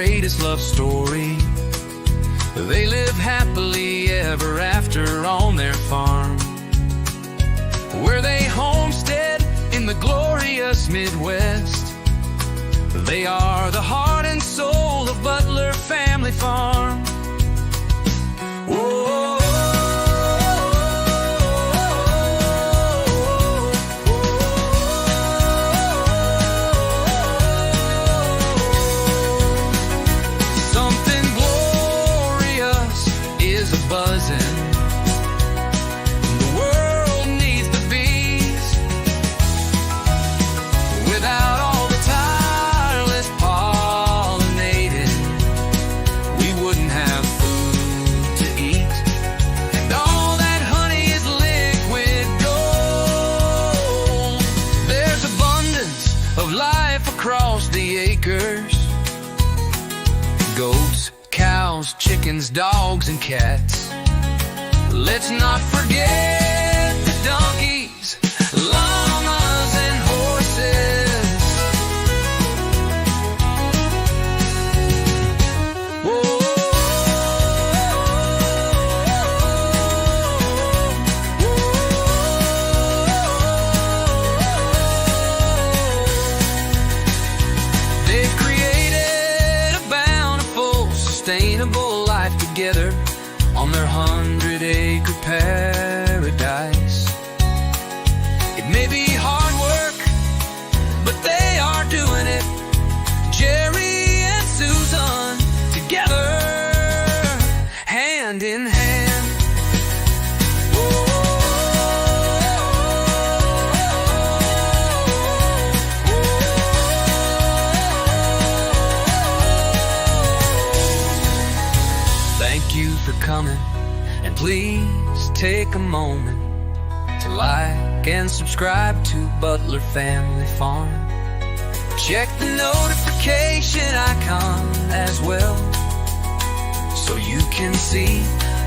greatest love story. They live happily ever after on their farm, where they homestead in the glorious Midwest. They are the heart and soul of Butler Family Farm. Whoa. Something glorious is a-buzzing. The world needs the bees. Without all the tireless pollinating, we wouldn't have food to eat. And all that honey is liquid gold. There's abundance of life across the acres. Goats, cows, chickens, dogs, and cats. Let's not forget the donkeys, llamas, and horses. Whoa. They've created a bountiful, sustainable life together on their 100-acre paradise. It may be hard work, but they are doing it. Jerry and Susan together, hand in hand. Thank you for coming, and please take a moment to like and subscribe to Butler Family Farm. Check the notification icon as well, so you can see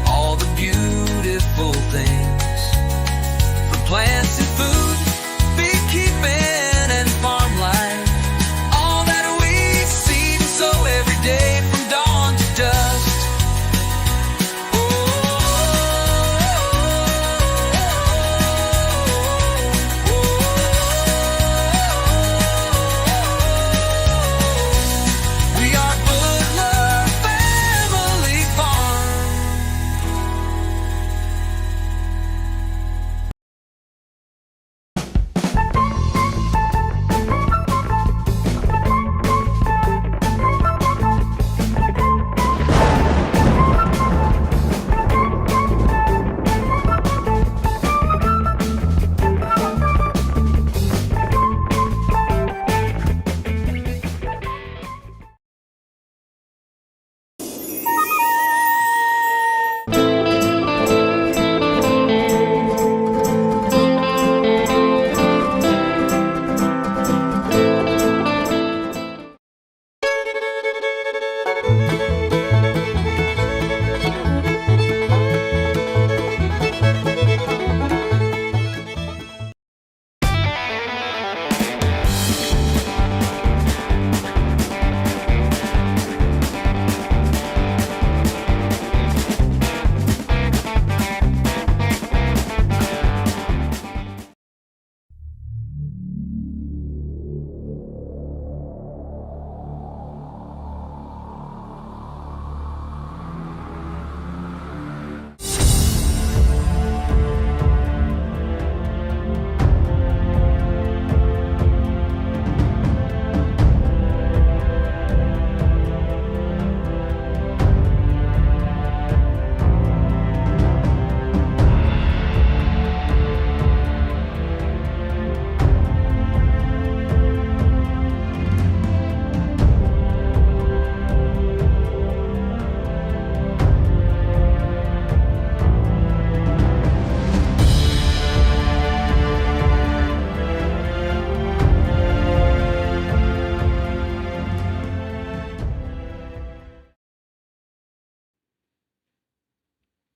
all the beautiful things, from plants and food, beekeeping and farm life. All that we see and sow every day from dawn to dusk.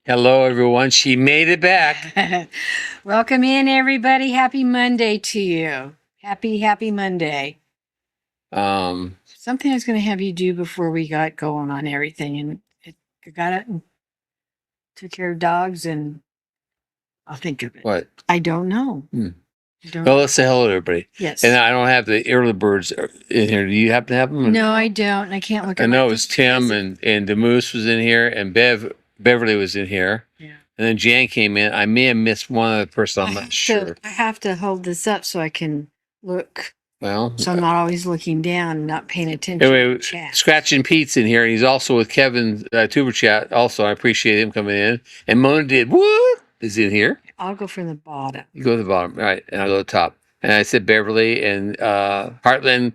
Hello, everyone. She made it back. Welcome in, everybody. Happy Monday to you. Happy Monday. So something I was going to have you do before we got going on everything, and I got it and took care of dogs, and I'll think of it. What? I don't know. Hmm. I don't Well, know. let's say hello to everybody. Yes. And I don't have the early birds in here. Do you happen to have them? No, I don't. I can't look I at know my it was Tim and the Moose was in here and Beverly was in here. Yeah. And then Jan came in. I may have missed one other person. I'm not sure. I have to hold this up so I can look. Well, So I'm not always looking down and not paying attention. anyway, to chat. Scratching Pete's in here, and he's also with Kevin's Tuber Chat. Also, I appreciate him coming in. And Mona did what is in here. I'll go from the bottom. You go to the bottom, right, and I'll go to the top. And I said Beverly and Heartland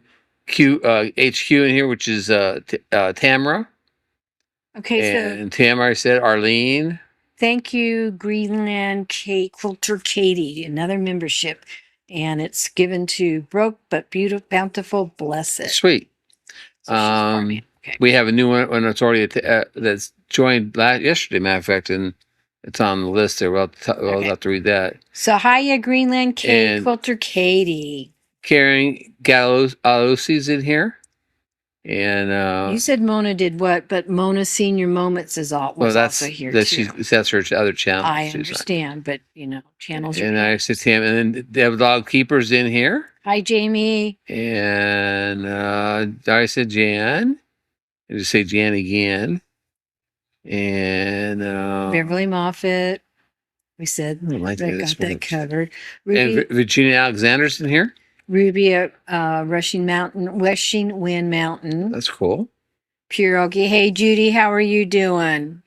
HQ in here, which is Tamara. Okay, so And Tamara said Arlene. thank you, Greenland Quilter Katie, another membership. And it's given to Broke but Beautiful, Bountiful, Blessed. Sweet. So she's part of it. Okay. We have a new one that's already that's joined yesterday, matter of fact, and it's on the list there. We'll have to read that. So hiya, Greenland And- Quilter Katie. Karen Galosi's in here. And You said Mona did what? But Mona Senior Moments is well, was that's also here that's too. that's her other channel. I she's on. understand, but channels. And I said Tim, and then the dog keeper's in here. Hi, Jamie. And I said Jan. I just say Jan again. And Beverly Moffat. We said I like that this got one. that covered. And Ruby, Virginia Alexander's in here. Ruby at Rushing Wind Mountain. That's cool. Pure Okie. Hey, Judy, how are you doing?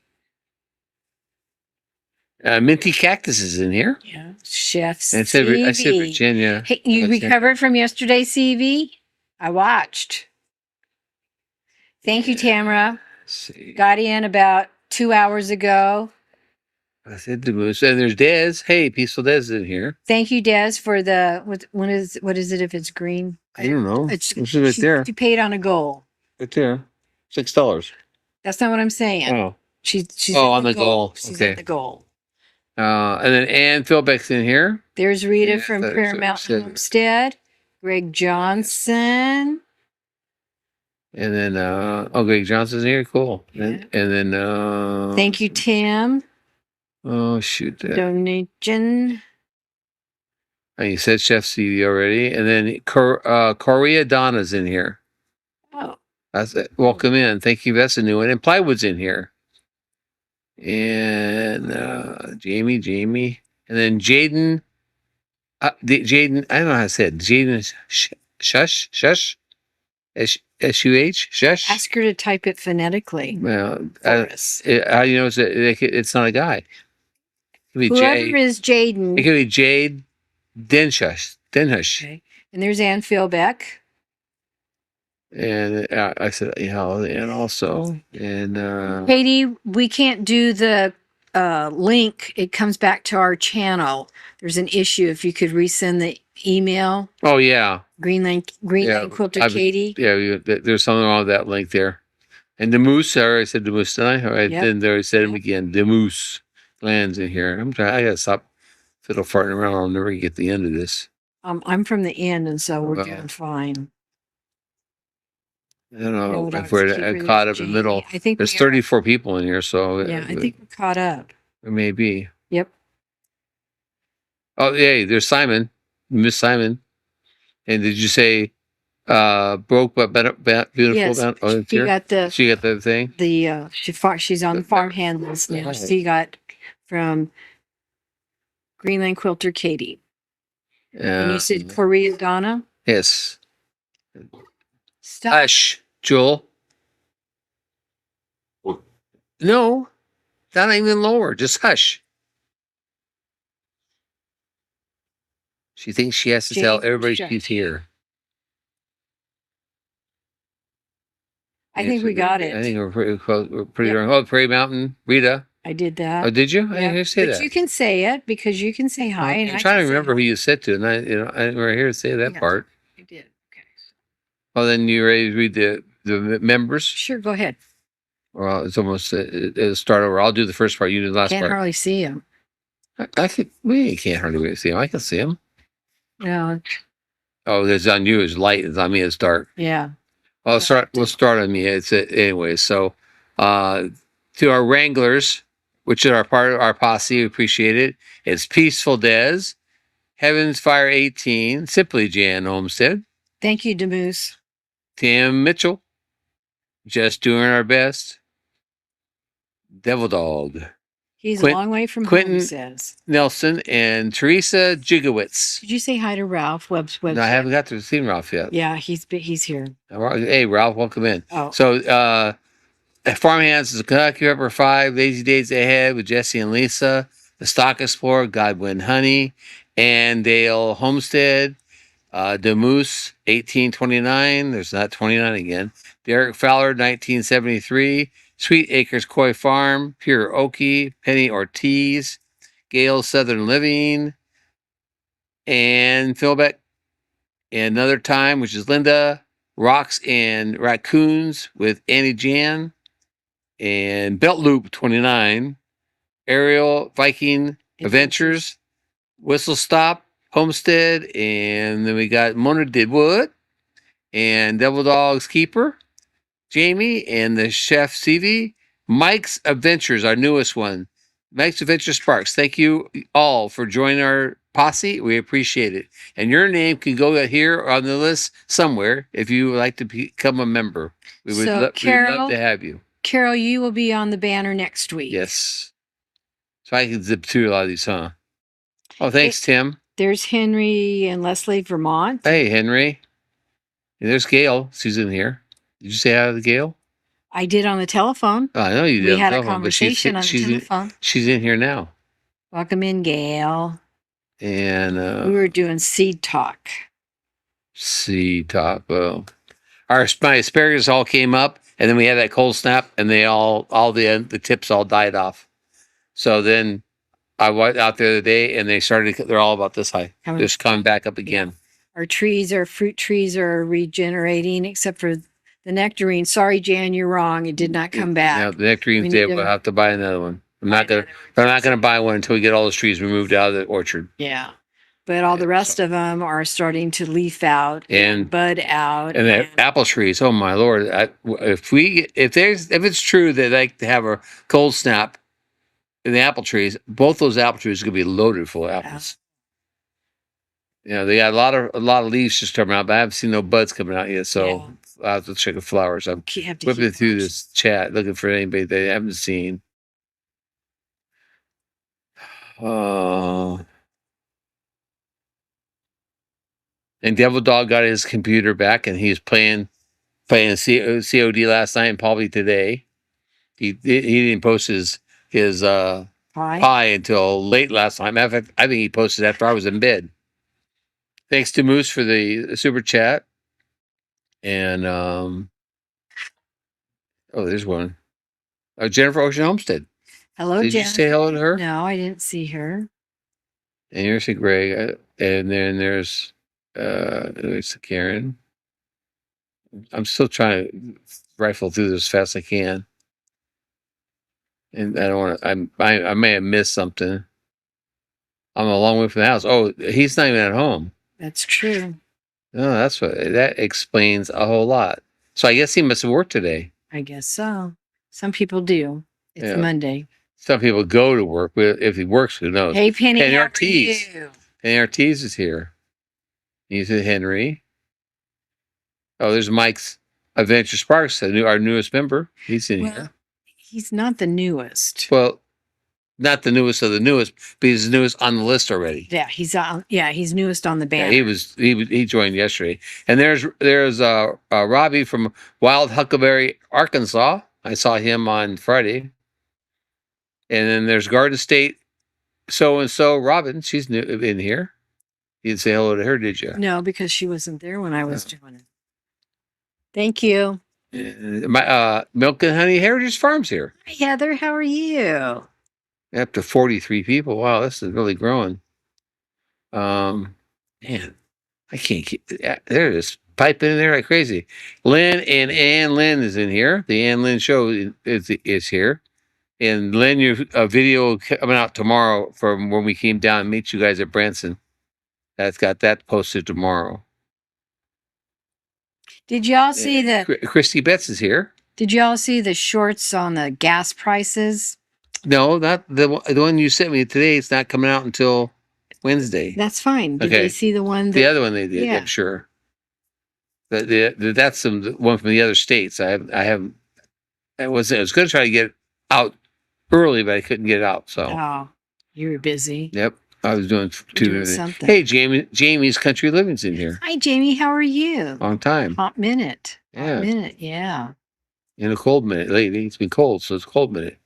Minty Cactus is in here. Yeah. Chef And I said CV. Virginia. Hey, you Okay. recovered from yesterday's CV? I watched. Thank you, Tamara. Let's see. Got in about 2 hours ago. I said the Moose. And there's Des. Hey, Peaceful Des is in here. Thank you, Des, for the what is it if it's green? I don't know. It's It's right there. She paid on a goal. Right there. $6. That's not what I'm saying. Oh. She's Oh, at on the goal. She's Okay. at the goal. And then Ann Philbeck's in here. There's Rita Yeah, from that's Prayer what I Mountain said. Homestead. Greg Johnson. And then Greg Johnson's here. Cool. And then Thank you, Tim. Oh shoot. Donation. You said Chef CV already. And then Korea Donna's in here. Oh, That's it. Welcome in. Thank you. That's a new one. And Plywood's in here. And Jamie. And then Jaden. Jaden, I don't know how to say it. Jaden Shush. S-U-H? Shush? ask her to type it phonetically. Well, for us. how do you know it's not a guy? It could be Whoever is It Jaden. could be Jade Denhush. Okay. And there's Ann Philbeck. And I said, and also, and Katie, we can't do the link. It comes back to our channel. There's an issue. If you could resend the email, oh yeah, Greenland Quilter Katie. yeah, there's something wrong with that link there. And the Moose, I already said the Moose tonight. All right, Yep. then there I said him again. The Moose lands in here. I gotta stop fiddle farting around. I'll never get the end of this. I'm from the end, and so we're Well, doing fine. I don't know Hold on, if we're let's keep caught up reading. in the middle. I think There's we are. 34 people in here, so Yeah, I think we're caught up. it may be. Yep. Oh, yeah, there's Simon, Miss Simon. And did you say broke but beautiful? Yes, Oh, it's she here? got the She got the thing. she's on the farmhand list now. Right. She got from Greenland Quilter Katie. And you said Korea Donna. yes. Stop. Hush, Joel. No, not even lower. Just hush. She thinks she has to tell Jane, everybody shush. she's here. I think we got it. I think we're pretty close. We're pretty Yep. darn. Oh, Prairie Mountain, Rita. I did that. Oh, did you? I Yeah, didn't hear you say but that. you can say it because you can say hi. and I'm I trying can to say remember hi. who you said to, and I didn't hear to say that Yeah. part. I did. Okay. Well, then you ready to read the members? Sure, go ahead. Well, it's almost it'll start over. I'll do the first part. You do the last Can't part. hardly see him. I could. We can't hardly see him. I can see him. No, Oh, it's on you. It's light. It's on me. It's dark. yeah. We'll start on me. Anyway. So, to our Wranglers, which are part of our posse, we appreciate it. It's Peaceful Des, Heaven's Fire 18, Simply Jan Homestead, Thank you, Demoose. Tim Mitchell, Just Doing Our Best, Devil Dog, He's Quint- a long way from Quentin- home, he says. Nelson, and Teresa Jigowitz. Did you say hi to Ralph Webb's website? No, I haven't got to see Ralph yet. Yeah, he's here. Hey, Ralph, welcome in. Oh, So, Farmhands is a Kentucky Pepper 5, Lazy Days Ahead with Jesse and Lisa, The Stock Explorer, Godwin Honey, Andale Homestead, Demoose 1829. There's not 29 again. Derek Fowler 1973. Sweet Acres Koi Farm, Pure Okie, Penny Ortiz, Gale Southern Living, and Philbeck. And Another Time, which is Linda, Rocks and Raccoons with Annie Jan, and Belt Loop 29, Ariel Viking Adventures, Whistle Stop Homestead, and then we got Mona Deadwood and Devil Dog's Keeper, Jamie, and the Chef CV, Mike's Adventures, our newest one, Mike's Adventure Sparks. Thank you all for joining our posse. We appreciate it. And your name can go here on the list somewhere if you would like to become a member. We would So, we'd love Carol- to have you. Carol, you will be on the banner next week. Yes. So I can zip through a lot of these, huh? Oh, thanks, Tim. There's Henry and Leslie, Vermont. Hey, Henry. And there's Gail. She's in here. Did you say hi to Gail? I did on the telephone. Oh, I know you did. We on had a telephone, but she's- conversation on the she's in- telephone. She's in here now. Welcome in, Gail. And We were doing seed talk. top. My asparagus all came up, and then we had that cold snap, and they all the tips all died off. So then I went out there the other day, and they're all about this high, just coming back up again. Our fruit trees are regenerating, except for the nectarine. Sorry, Jan, you're wrong. It did not come back. Yeah, the nectarines, We they need will to- have to buy another one. I'm not gonna buy one until we get all those trees removed out of the orchard. Yeah. But all the rest of them are starting to leaf out And bud out. and the apple trees, oh my lord! If it's true that they like to have a cold snap in the apple trees, both those apple trees are gonna be loaded full of apples. They got a lot of leaves just coming out, but I haven't seen no buds coming out yet. So I'll have to check the flowers. I'm Have to whipping keep through watching. this chat looking for anybody they haven't seen. And Devil Dog got his computer back, and he's playing COD last night and probably today. He didn't post his pie until late last night. Matter of fact, I think he posted after I was in bed. Thanks to Moose for the super chat. And there's one. Jennifer Ocean Homestead. Hello, Did Jen. you say hello to her? No, I didn't see her. And here's a Greg, and then there's Karen. I'm still trying to rifle through this as fast as I can, and I don't want to. I may have missed something. I'm a long way from the house. Oh, he's not even at home. That's true. No, that explains a whole lot. So I guess he must have worked today. I guess so. Some people do. It's Yeah. Monday. Some people go to work. If he works, who knows? Hey, Penny, Penny how are Ortiz. you? And Ortiz is here. He's at Henry. Oh, there's Mike's Adventure Sparks, our newest member. He's in Well, here. he's not the newest. Well, not the newest of the newest, but he's the newest on the list already. Yeah, he's on. Yeah, he's newest on the Yeah, banner. he joined yesterday. And there's Robbie from Wild Huckleberry, Arkansas. I saw him on Friday. And then there's Garden State so and so Robin. She's new in here. You didn't say hello to her, did you? No, because she wasn't there when I was doing it. Thank you. My Milk and Honey Heritage Farms here. Hi, Heather. How are you? Up to 43 people. Wow, this is really growing. Man, I can't keep. There it is, piping in there like crazy. Lynn and Ann Lynn is in here. The Ann Lynn show is here. And Lynn, your video coming out tomorrow from when we came down and meet you guys at Branson. That's got that posted tomorrow. Did y'all see the Christy Betts is here. Did y'all see the shorts on the gas prices? No, not the one you sent me today. It's not coming out until Wednesday. That's fine. Did Okay. they see the one The that other one they did, Yeah. I'm sure. That's the one from the other states. I haven't. I was going to try to get it out early, but I couldn't get it out. So, Oh, you were busy. yep, I was doing Doing something. Hey, Jamie's Country Living's in here. Hi Jamie, how are you? Long time. Hot minute. Yeah. Hot minute, yeah. In a cold minute lately. It's been cold, so it's a cold minute.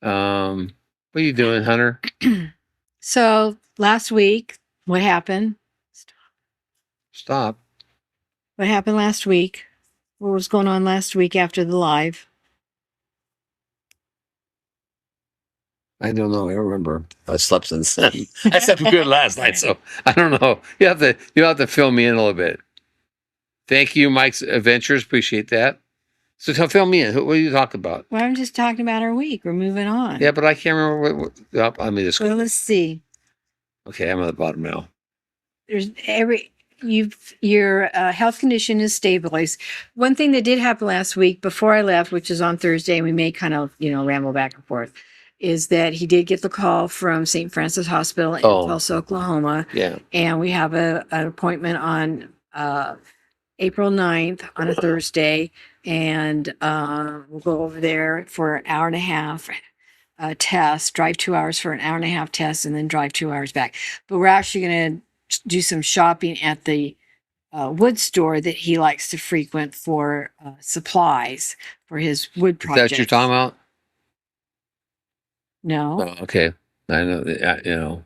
What are you doing, Hunter? So last week, what happened? Stop. What happened last week? What was going on last week after the live? I don't know. I don't remember. I slept since then. I slept good last night, so I don't know. You have to fill me in a little bit. Thank you, Mike's Adventures. Appreciate that. So fill me in. What are you talking about? Well, I'm just talking about our week. We're moving on. Yeah, but I can't remember what I mean, this. Well, let's see. Okay, I'm at the bottom now. There's your health condition is stabilized. One thing that did happen last week before I left, which is on Thursday, and we may kind of ramble back and forth, is that he did get the call from St. Francis Hospital in Tulsa, Oklahoma. Yeah. And we have an appointment on April 9th on a Thursday, and we'll go over there for an hour and a half test, drive 2 hours for an hour and a half test, and then drive 2 hours back. But we're actually going to do some shopping at the wood store that he likes to frequent for supplies for his wood Is that project. what you're talking about? No, Oh, okay. I know that, no.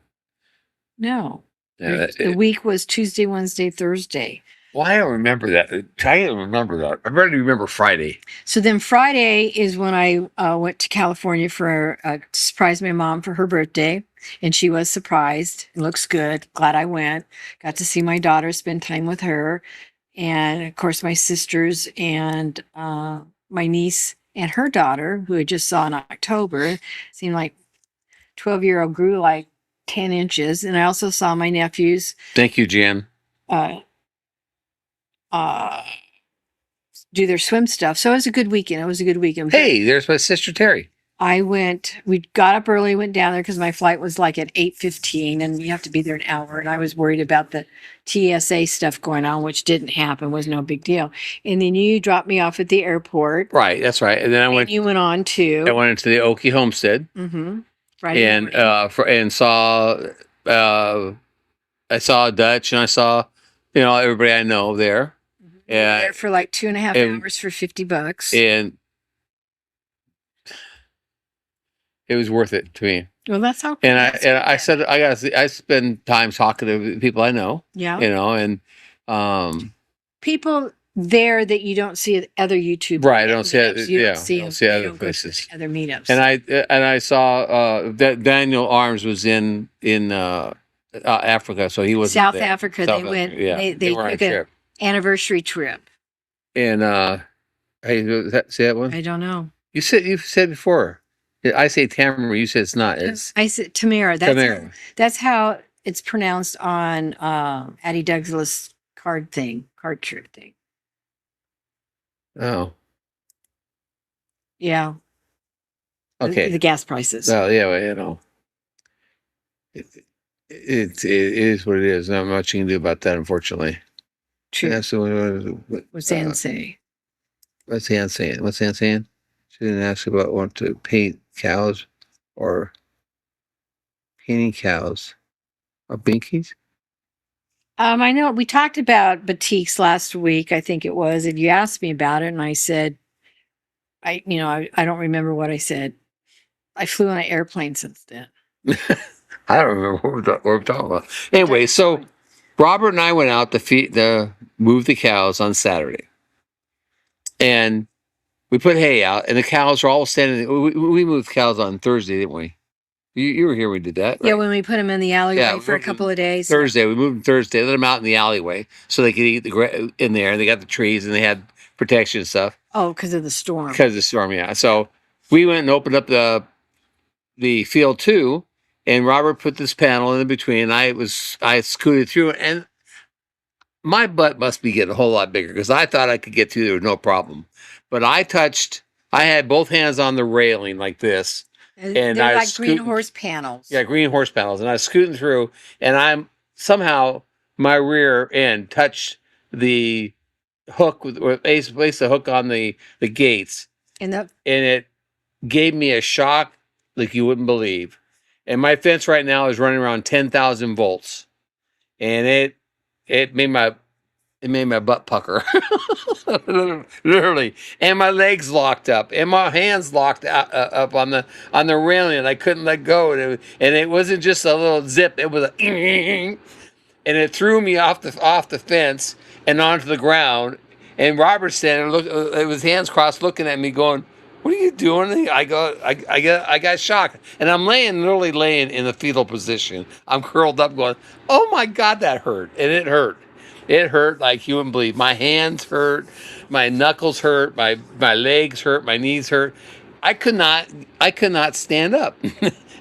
Yeah, The week was Tuesday, Wednesday, Thursday. well, I don't remember that. Try to remember that. I barely remember Friday. So then Friday is when I went to California for to surprise my mom for her birthday, and she was surprised. It looks good. Glad I went. Got to see my daughter, spend time with her, and of course my sisters and my niece and her daughter, who I just saw in October. Seemed like 12-year-old grew like 10 inches, and I also saw my nephews. Thank you, Jan. Do their swim stuff. So it was a good weekend. It was a good weekend. Hey, there's my sister Terry. We got up early, went down there because my flight was like at 8:15 and you have to be there an hour. And I was worried about the TSA stuff going on, which didn't happen, was no big deal. And then you dropped me off at the airport. Right, that's right. And then I went You went on to. I went into the Okie homestead Friday and morning. and saw I saw Dutch and I saw everybody I know there. We were there for like 2.5 hours for $50. And it was worth it to me. Well, that's okay. And I said I spend time talking to people I know. Yeah. And people there that you don't see at other YouTube. Right, I don't see it. You Yeah, don't see don't see you other don't go to places. other meetups. And I saw that Daniel Arms was in Africa, so he was South Africa. South They went. Africa, yeah, They were on a took an trip. anniversary trip. And hey, see that one? I don't know. You said before. I say Tamara. You said it's not. It's I said Tamara. Tamara. That's how it's pronounced on Addie Douglas card trick thing. Oh, Yeah. okay. The gas prices. Well, yeah, well, it is what it is. Not much you can do about that, unfortunately. True. Yeah, so What's Ann say? what's Ann saying? What's Ann saying? She didn't ask about want to paint cows or painting cows or binkies. I know we talked about batiks last week, I think it was, and you asked me about it, and I said, I don't remember what I said. I flew on an airplane since then. I don't remember what we're talking about. Anyway, so Robert and I went out to move the cows on Saturday, and we put hay out, and the cows are all standing. We moved cows on Thursday, didn't we? You were here when we did that, right? Yeah, when we put them in the alleyway Yeah, for a couple of days. Thursday, we moved them Thursday, let them out in the alleyway so they could eat in there, and they got the trees, and they had protection and stuff. Oh, because of the storm. Because of the storm, yeah. So we went and opened up the field too, and Robert put this panel in between. I scooted through, and my butt must be getting a whole lot bigger because I thought I could get through there with no problem. But I had both hands on the railing like this. And They're I like green scoot- horse panels. Yeah, green horse panels. And I was scooting through, and I'm somehow my rear end touched the hook with placed the hook on the gates, And the and it gave me a shock like you wouldn't believe. And my fence right now is running around 10,000 volts, and it made my butt pucker, literally, and my legs locked up, and my hands locked up on the railing, and I couldn't let go. And it wasn't just a little zip; it was a, and it threw me off the fence and onto the ground. And Robert's standing, with his hands crossed, looking at me, going, "What are you doing?" I got shocked, and I'm literally laying in the fetal position. I'm curled up, going, "Oh my God, that hurt!" And it hurt. It hurt like you wouldn't believe. My hands hurt, my knuckles hurt, my legs hurt, my knees hurt. I could not stand up.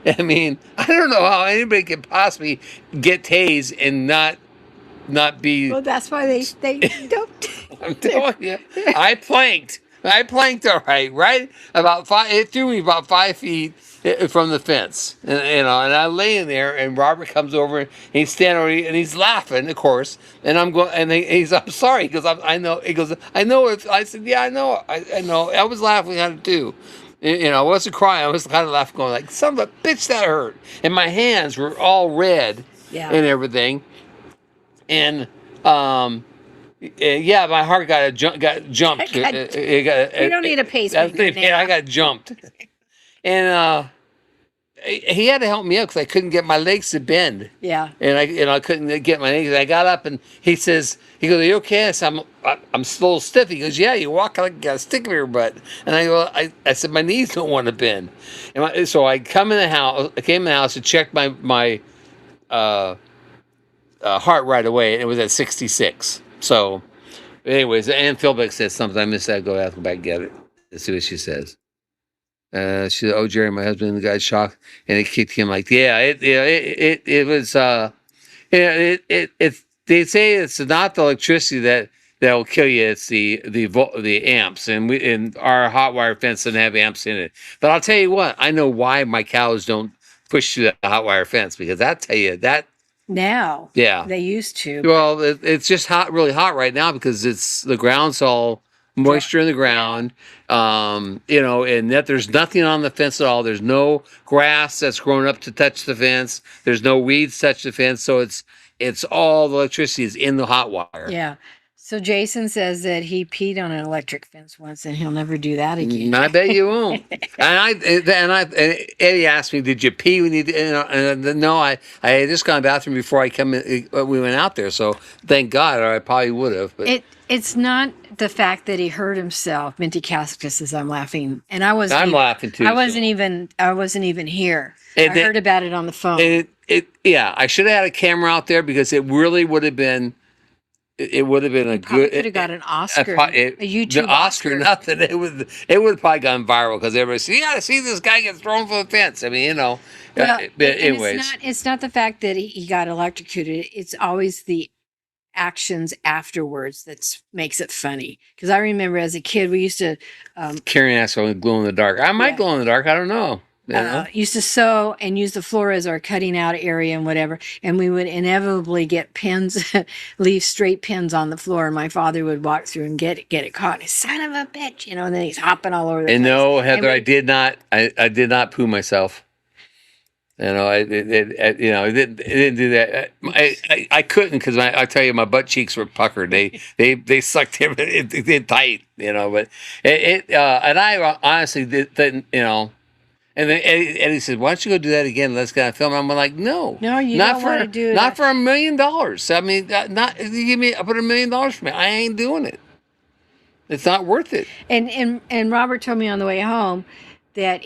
I mean, I don't know how anybody could possibly get tased and not be. well, that's why they don't. I'm telling you, I planked all right about 5. It threw me about 5 feet from the fence, and and I lay in there, and Robert comes over, and he's standing over, and he's laughing, of course, and I'm going, and he's, I'm sorry, because I know, he goes, I know it. I said, yeah, I know, I know, I was laughing at it too. I wasn't crying. I was kind of laughing, going like, "Son of a bitch, that hurt!" And my hands were all red, Yeah. and everything, and yeah, my heart got jumped. You don't need a pacemaker now. I got jumped, and he had to help me up because I couldn't get my legs to bend, Yeah. and I couldn't get my legs. I got up, and he goes, "Are you okay?" I said, I'm still a little stiff. He goes, "Yeah, you walk like you got a stick in your butt." And I go, I said, "My knees don't want to bend." And so I came in the house and checked my heart right away, and it was at 66. So, anyways, Ann Philbeck said something. I missed that. Go back and get it. Let's see what she says. She said, "Oh, Jerry, my husband got shocked, and it kicked him like, yeah, it was, they say it's not the electricity that will kill you. It's the amps, and our hot wire fence doesn't have amps in it. But I'll tell you what, I know why my cows don't push through the hot wire fence, because I tell you that." Now. Yeah. They used to. Well, it's just really hot right now because the ground's all moisture in the ground, and that there's nothing on the fence at all. There's no grass that's grown up to touch the fence. There's no weeds touch the fence. So it's all the electricity is in the hot wire. Yeah. So Jason says that he peed on an electric fence once, and he'll never do that again. I bet you won't. and Eddie asked me, "Did you pee when you did?" And no, I had just gone to the bathroom before we went out there. So thank God, or I probably would have. But It's not the fact that he hurt himself. Minty Casca says I'm laughing, and I'm laughing too. I wasn't even here. I heard about it on the phone. Yeah, I should have had a camera out there because it really would have been. It would have been a good. Could have got an Oscar, a YouTube the Oscar. Nothing. It would have probably gone viral because everybody said, "You got to see this guy get thrown from the fence." I mean, Well, anyways, it's not the fact that he got electrocuted. It's always the actions afterwards that makes it funny. Because I remember as a kid, we used to carrying ass on glow in the dark. I might glow in the dark. I don't know. used to sew and use the floor as our cutting out area and whatever. And we would inevitably get pins, leave straight pins on the floor. And my father would walk through and get it caught. And son of a bitch, and then he's hopping all over the place. And no, Heather, I did not poo myself. I didn't do that. I couldn't because I tell you, my butt cheeks were puckered. They sucked it tight, But and I honestly didn't, And then Eddie said, "Why don't you go do that again? Let's get a film." I'm like, "No, you don't want to do not that. for $1 million. I mean, not you give me put $1 million for me. I ain't doing it. It's not worth it." And Robert told me on the way home that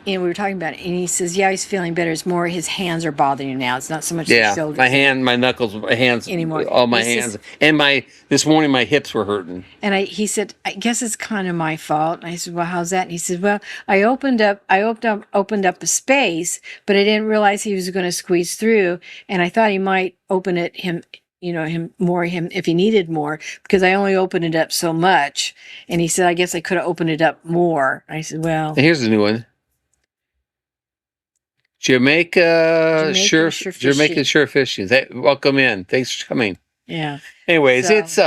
we were talking about it, and he says, "Yeah, he's feeling better. It's more his hands are bothering him now. It's not so much the shoulders." My knuckles, my hands, anymore. All my hands, and this morning my hips were hurting. And he said, "I guess it's kind of my fault." And I said, "Well, how's that?" And he said, "Well, I opened up a space, but I didn't realize he was going to squeeze through, and I thought he might open it him if he needed more, because I only opened it up so much. And he said, I guess I could have opened it up more. I said, well, And here's a new one. Jamaica Jamaican Sure Sure Jamaican Fishing. Sure Fishing. Welcome in. Thanks for coming. yeah. Anyways, So- it's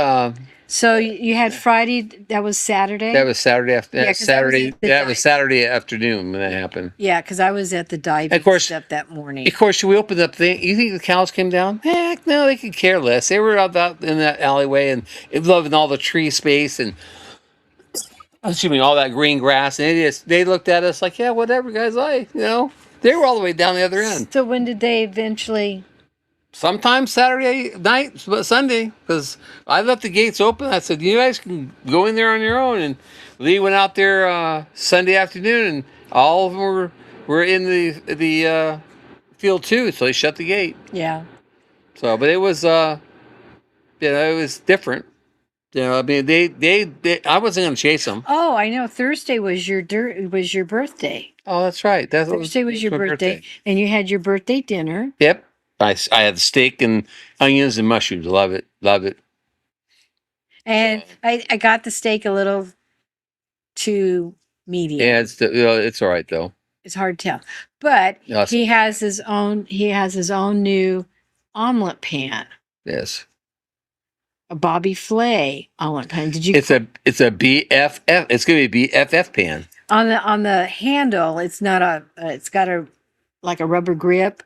So you had Friday, that was Saturday? that was Saturday Yeah, 'cause I was Saturday. at the That was dive. Saturday afternoon when that happened. Yeah, because I was at the diving Of course- stuff that morning. Of course, we opened up. You think the cows came down? Heck, no, they could care less. They were out in that alleyway and loving all the tree space and all that green grass. And they looked at us like, yeah, whatever, guys. They were all the way down the other end. So when did they eventually? Sometimes Saturday night, but Sunday, because I left the gates open. I said, you guys can go in there on your own. And Lee went out there Sunday afternoon, and all of them were in the field too. So they shut the gate. Yeah. So, but it was it was different. I mean, they I wasn't going to chase them. Oh, I know. Thursday was your birthday. Oh, that's right. Thursday was your my birthday, and you had your birthday dinner. Yep. I had steak and onions and mushrooms. Love it. Love it. And I got the steak a little too medium. Yeah, it's all right though. It's hard to tell. But Yes. he has his own new omelet pan, Yes. a Bobby Flay omelet pan. Did you It's a BFF. It's going to be BFF pan. on the handle? It's not it's got like a rubber grip.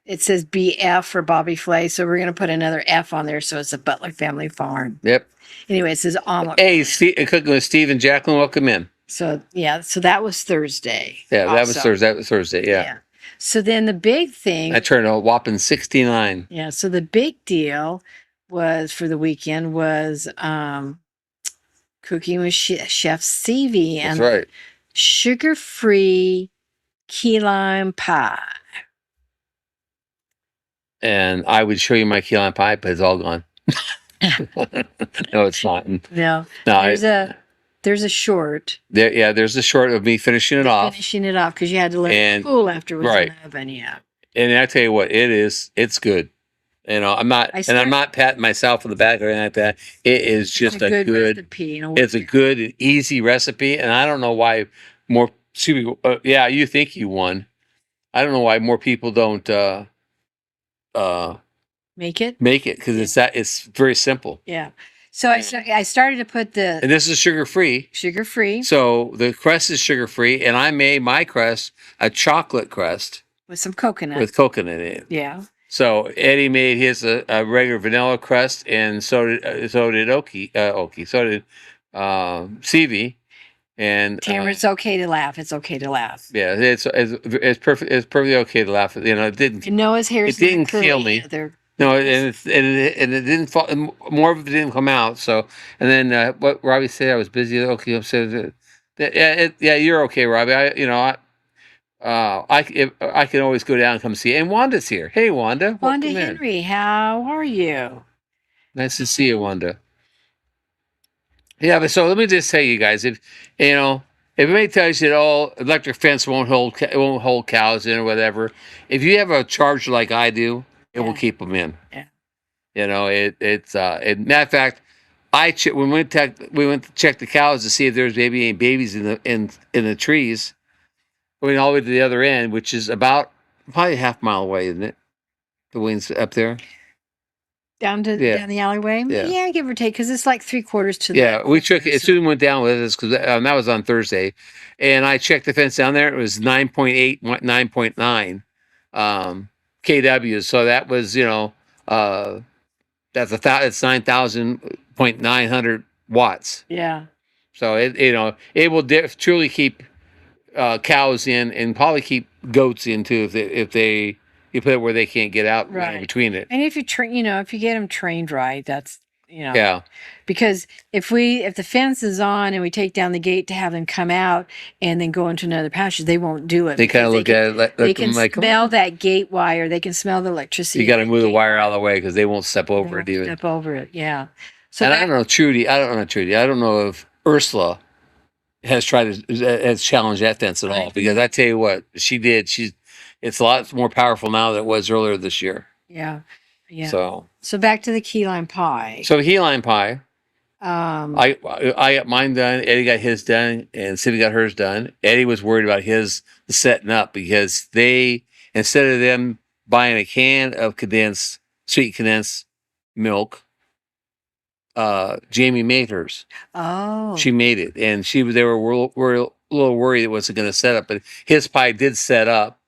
It says BF for Bobby Flay, so we're gonna put another F on there, so it's a Butler Family Farm. Yep. Anyway, it says omelet. Hey, cooking with Steve and Jacqueline. Welcome in. So yeah, so that was Thursday. Yeah, that was also. Thursday. That was Thursday. Yeah. So then the big thing, I turned a whopping 69. yeah. So the big deal was for the weekend was cooking with Chef Stevie That's and right. sugar-free key lime pie. And I would show you my key lime pie, but it's all gone. No, it's not. No, No, there's a short. there's a short of me finishing it off. Finishing it off because you had to let And- it cool afterwards right. in the oven. Yeah. And I tell you what, it's good. I'm not patting myself on the back or anything like that. It is just a good recipe. it's a good and easy recipe. And I don't know why more, you think you won. I don't know why more people don't, make it. make it because it's very simple. Yeah. So I started to put the And this is sugar free. sugar free So the crust is sugar free, and I made my crust a chocolate crust with some coconut. with coconut in it. Yeah. So Eddie made his a regular vanilla crust, and so did Oki. So did Stevie, and Tamara, it's okay to laugh. It's okay to laugh. yeah, it's perfect. It's perfectly okay to laugh. It didn't. And Noah's hair is It didn't not curly kill me. either. No, and it didn't fall. More of it didn't come out. So, and then what Robbie said, I was busy. Okay, I'm saying, yeah, you're okay, Robbie. I can always go down and come see you. And Wanda's here. Hey, Wanda. Wanda welcome in. Henry, how are you? Nice to see you, Wanda. Yeah, but so let me just tell you guys, if anybody tells you that electric fence won't hold cows in or whatever, if you have a charger like I do, it will Yeah. keep them in. Yeah. Matter of fact, when we went to check the cows to see if there's maybe any babies in the trees. Going all the way to the other end, which is about probably a half mile away, isn't it? The wings up there. Down Yeah. the alleyway? Yeah. Give or take, because it's like 3/4 to the Yeah, we took corner, it. so- Susan went down with us because that was on Thursday, and I checked the fence down there. It was 9.8, 9.9 kW. So that was it's 9,900 watts. Yeah. So it will truly keep cows in and probably keep goats in too if you put it where they can't get out Right. between it. And if you if you get them trained right, that's Yeah. because if the fence is on and we take down the gate to have them come out and then go into another pasture, they won't do it. They kind of because look at it they can like, smell that gate wire. They can smell the electricity. you got to of move the gate wire out of the way because they won't step They over won't it even. Step over it. Yeah. So And I don't know Trudy. I don't know if Ursula has challenged that fence at all, Right. because I tell you what she did. It's a lot more powerful now than it was earlier this year. yeah. Yeah. So, So back to the key lime pie. so the key lime pie. Um, I got mine done. Eddie got his done, and Cindy got hers done. Eddie was worried about his setting up because they, instead of them buying a can of sweet condensed milk, Jamie made hers. oh, She made it, and they were a little worried it wasn't going to set up, but his pie did set up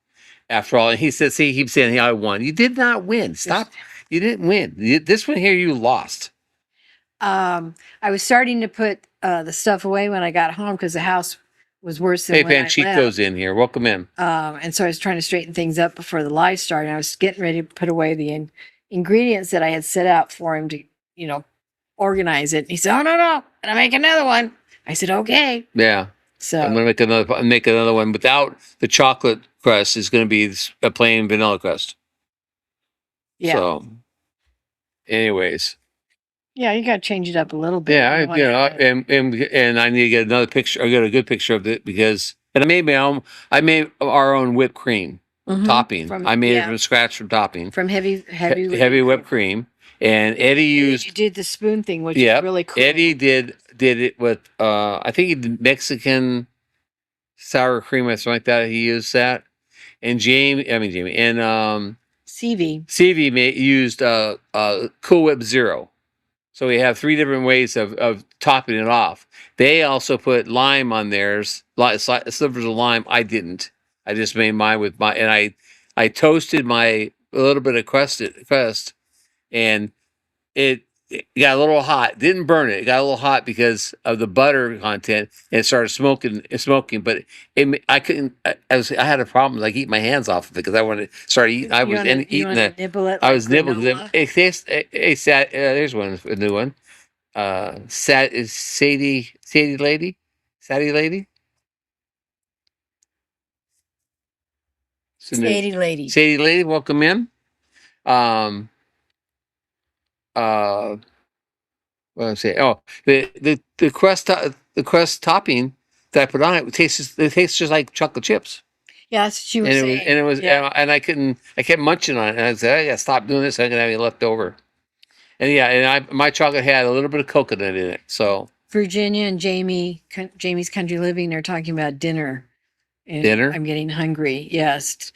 after all. And he said, "See, he keeps saying, hey, I won. You did not win. Stop. You didn't win. This one here, you lost." I was starting to put the stuff away when I got home because the house was worse than Hey, when I Panchito's left. in here. Welcome in. And so I was trying to straighten things up before the live started. I was getting ready to put away the ingredients that I had set out for him to, organize it. And he said, "Oh, no, no, I'm gonna make another one." I said, "Okay." Yeah. So I'm gonna make another one without the chocolate crust. Is gonna be a plain vanilla crust. yeah, So, anyways, yeah, you got to change it up a little bit. yeah, You don't wanna have it- and I need to get another picture. I got a good picture of it because, and I made my own. I made our own whipped cream Mhm. topping. I made it yeah, from scratch from topping. from heavy Heavy whipped cream, and Eddie used. You did the spoon thing, which Yeah, is really cool. Eddie did it with. I think he did Mexican sour cream or something like that. He used that. And Jamie, and CV. CV used Cool Whip Zero. So we have 3 different ways of topping it off. They also put lime on theirs, slivers of lime. I didn't. I just made mine with and I toasted a little bit of crust, and it got a little hot. Didn't burn it. It got a little hot because of the butter content, and it started smoking. But I couldn't. I had a problem. Like eat my hands off of it because I wanted to start eating. I was eating the. Nibble it. I like was nibbling. granola? It tastes. There's one. A new one. Is Sadie lady. Sadie lady. Sadie lady. Sadie lady. Welcome in. Um. What I'm saying? Oh, the crust topping that I put on it tastes just like chocolate chips. Yeah, that's what you were And saying. it was Yeah. and I kept munching on it, and I said I gotta stop doing this. I'm gonna have any left over. And yeah, and my chocolate had a little bit of coconut in it. So Virginia and Jamie's Country Living, they're talking about dinner. And Dinner? I'm getting hungry. Yes.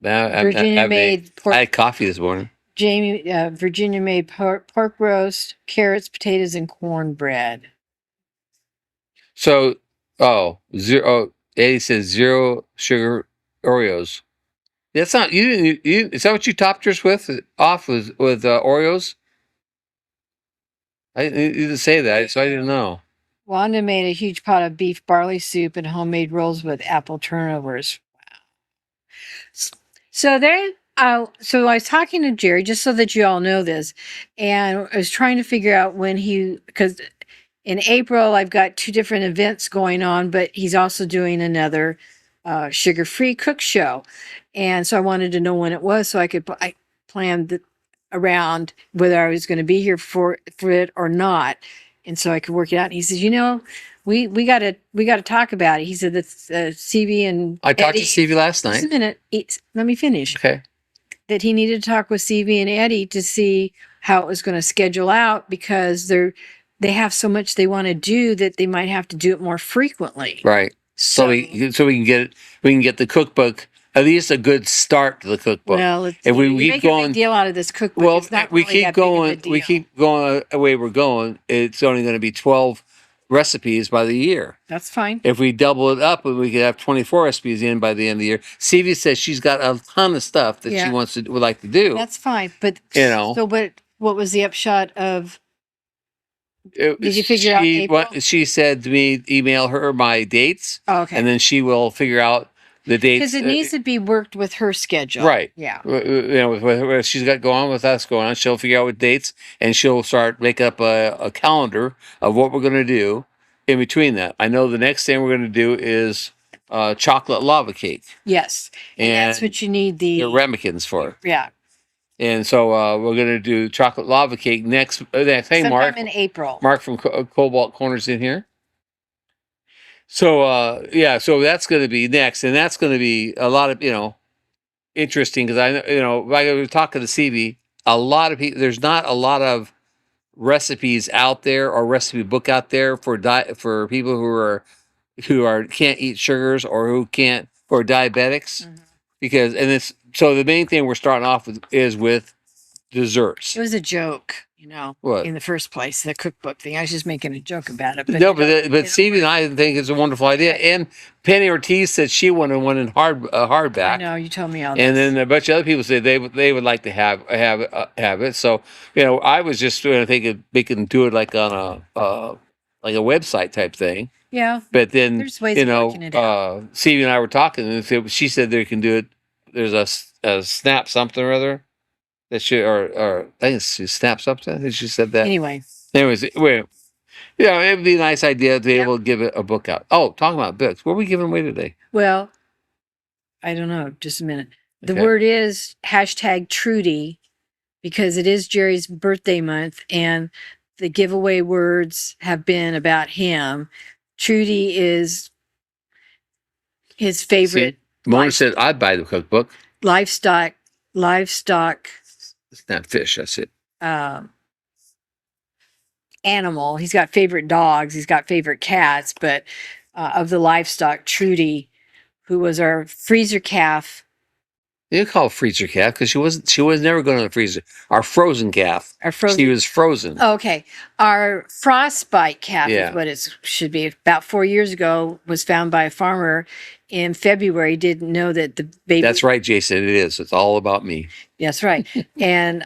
I Virginia made pork. had coffee this morning. Virginia made pork roast, carrots, potatoes, and cornbread. So zero. Eddie says 0 sugar Oreos. That's not you didn't. Is that what you topped yours with? Off with Oreos? I didn't, you didn't say that, so I didn't know. Wanda made a huge pot of beef barley soup and homemade rolls with apple turnovers. Wow. So then, so I was talking to Jerry just so that you all know this, and I was trying to figure out when because in April I've got 2 different events going on, but he's also doing another sugar-free cook show, and so I wanted to know when it was so I planned around whether I was going to be here for it or not, and so I could work it out. And he says, we got to talk about it. He said that's CV and I talked Eddie, to Stevie last just night. a minute. Let me finish. Okay. That he needed to talk with CV and Eddie to see how it was going to schedule out because they have so much they want to do that they might have to do it more frequently. Right. So we can get the cookbook, at least a good start to the cookbook. Well, if we you keep make going, a big deal out of this cookbook. well, It's not we really keep that big of a going. We deal. keep going the way we're going. It's only going to be 12 recipes by the year. That's fine. If we double it up, we could have 24 recipes in by the end of the year. CV says she's got a ton of stuff that Yeah. she would like to do. That's fine. But So what was the upshot of? Did you figure out April? She said to me, email her my dates, Oh, okay. and then she will figure out the dates. Because it needs to be worked with her schedule. Right. Yeah. With what she's got going on with us going on, she'll figure out what dates, and she'll start make up a calendar of what we're going to do in between that. I know the next thing we're going to do is chocolate lava cake. Yes. And that's what you need the ramekins for. Yeah. And so we're going to do chocolate lava cake next. Hey, Sometime Mark. in April. Mark from Cobalt Corners in here. So so that's going to be next, and that's going to be a lot of interesting because I I was talking to CB a lot of people. There's not a lot of recipes out there or recipe book out there for for people who are can't eat sugars or who can't or diabetics because and it's so the main thing we're starting off with is with desserts. It was a joke, What? in the first place, the cookbook thing. I was just making a joke about it. But No, but Stevie and I think it's a wonderful idea. And Penny Ortiz said she wanted one in I hardback. know you told me all And this. then a bunch of other people said they would like to have it. So I was just thinking we can do it like on a website type thing. Yeah, But then there's ways of working it out. Stevie and I were talking, and she said they can do it. There's a snap something or other that she or I think it's snap something. I think she said that. Anyway, Anyways, wait. It would be a nice idea to be able to give it a book out. Oh, talking about books, what are we giving away today? well, I don't know. Just a minute. The Okay. word is #Trudy because it is Jerry's birthday month, and the giveaway words have been about him. Trudy is his favorite Mona said I'd buy the cookbook. livestock It's not fish. That's it. um, animal. He's got favorite dogs. He's got favorite cats, but of the livestock, Trudy, who was our freezer calf, You call it freezer calf because she was never going to the freezer. Our frozen calf. our frozen. She was frozen. Oh, okay. Our frostbite calf Yeah. is what it should be. About 4 years ago, was found by a farmer in February. Didn't know that the baby. That's right, Jason. It is. It's all about me. That's right. And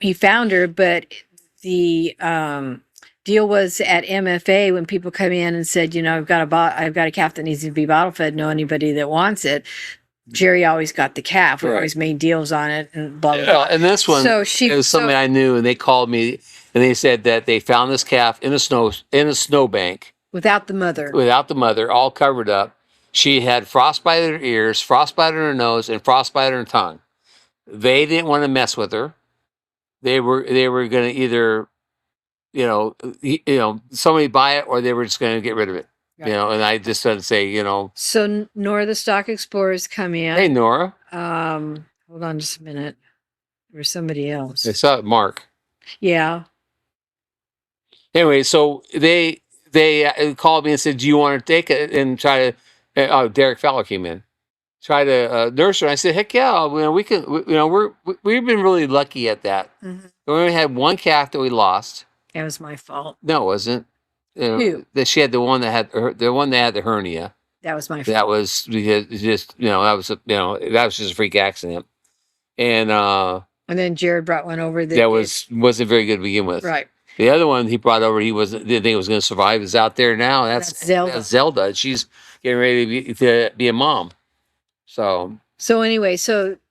he found her, but the deal was at MFA when people come in and said, I've got a calf that needs to be bottle fed. Know anybody that wants it? Jerry always got the calf. We Right. always made deals on it and blah blah. blah. And this one, So it was something I knew, and they called me and they said that they found this calf in a snowbank without the mother. without the mother, all covered up. She had frostbite in her ears, frostbite in her nose, and frostbite in her tongue. They didn't want to mess with her. They were going to either, somebody buy it or they were just going to get rid of it. Right. And I just had to say, So Nora the Stock Explorers come in. hey Nora, Hold on just a minute. There was somebody else. they saw Mark. Yeah. Anyway, so they called me and said, "Do you want to take it and try to?" Derek Fowler came in, try to nurse her. I said, "Heck yeah, we can." We've been really lucky at that. Mhm. We only had one calf that we lost. That was my fault. No, it wasn't. Who? That she had the one that had the hernia. That was my fault. That was because just that was just a freak accident, and And then Jared brought one over that wasn't very good to begin with. right. The other one he brought over, didn't think it was going to survive. Is out there now. That's Zelda. That's Zelda. She's getting ready to be a mom. So So anyway,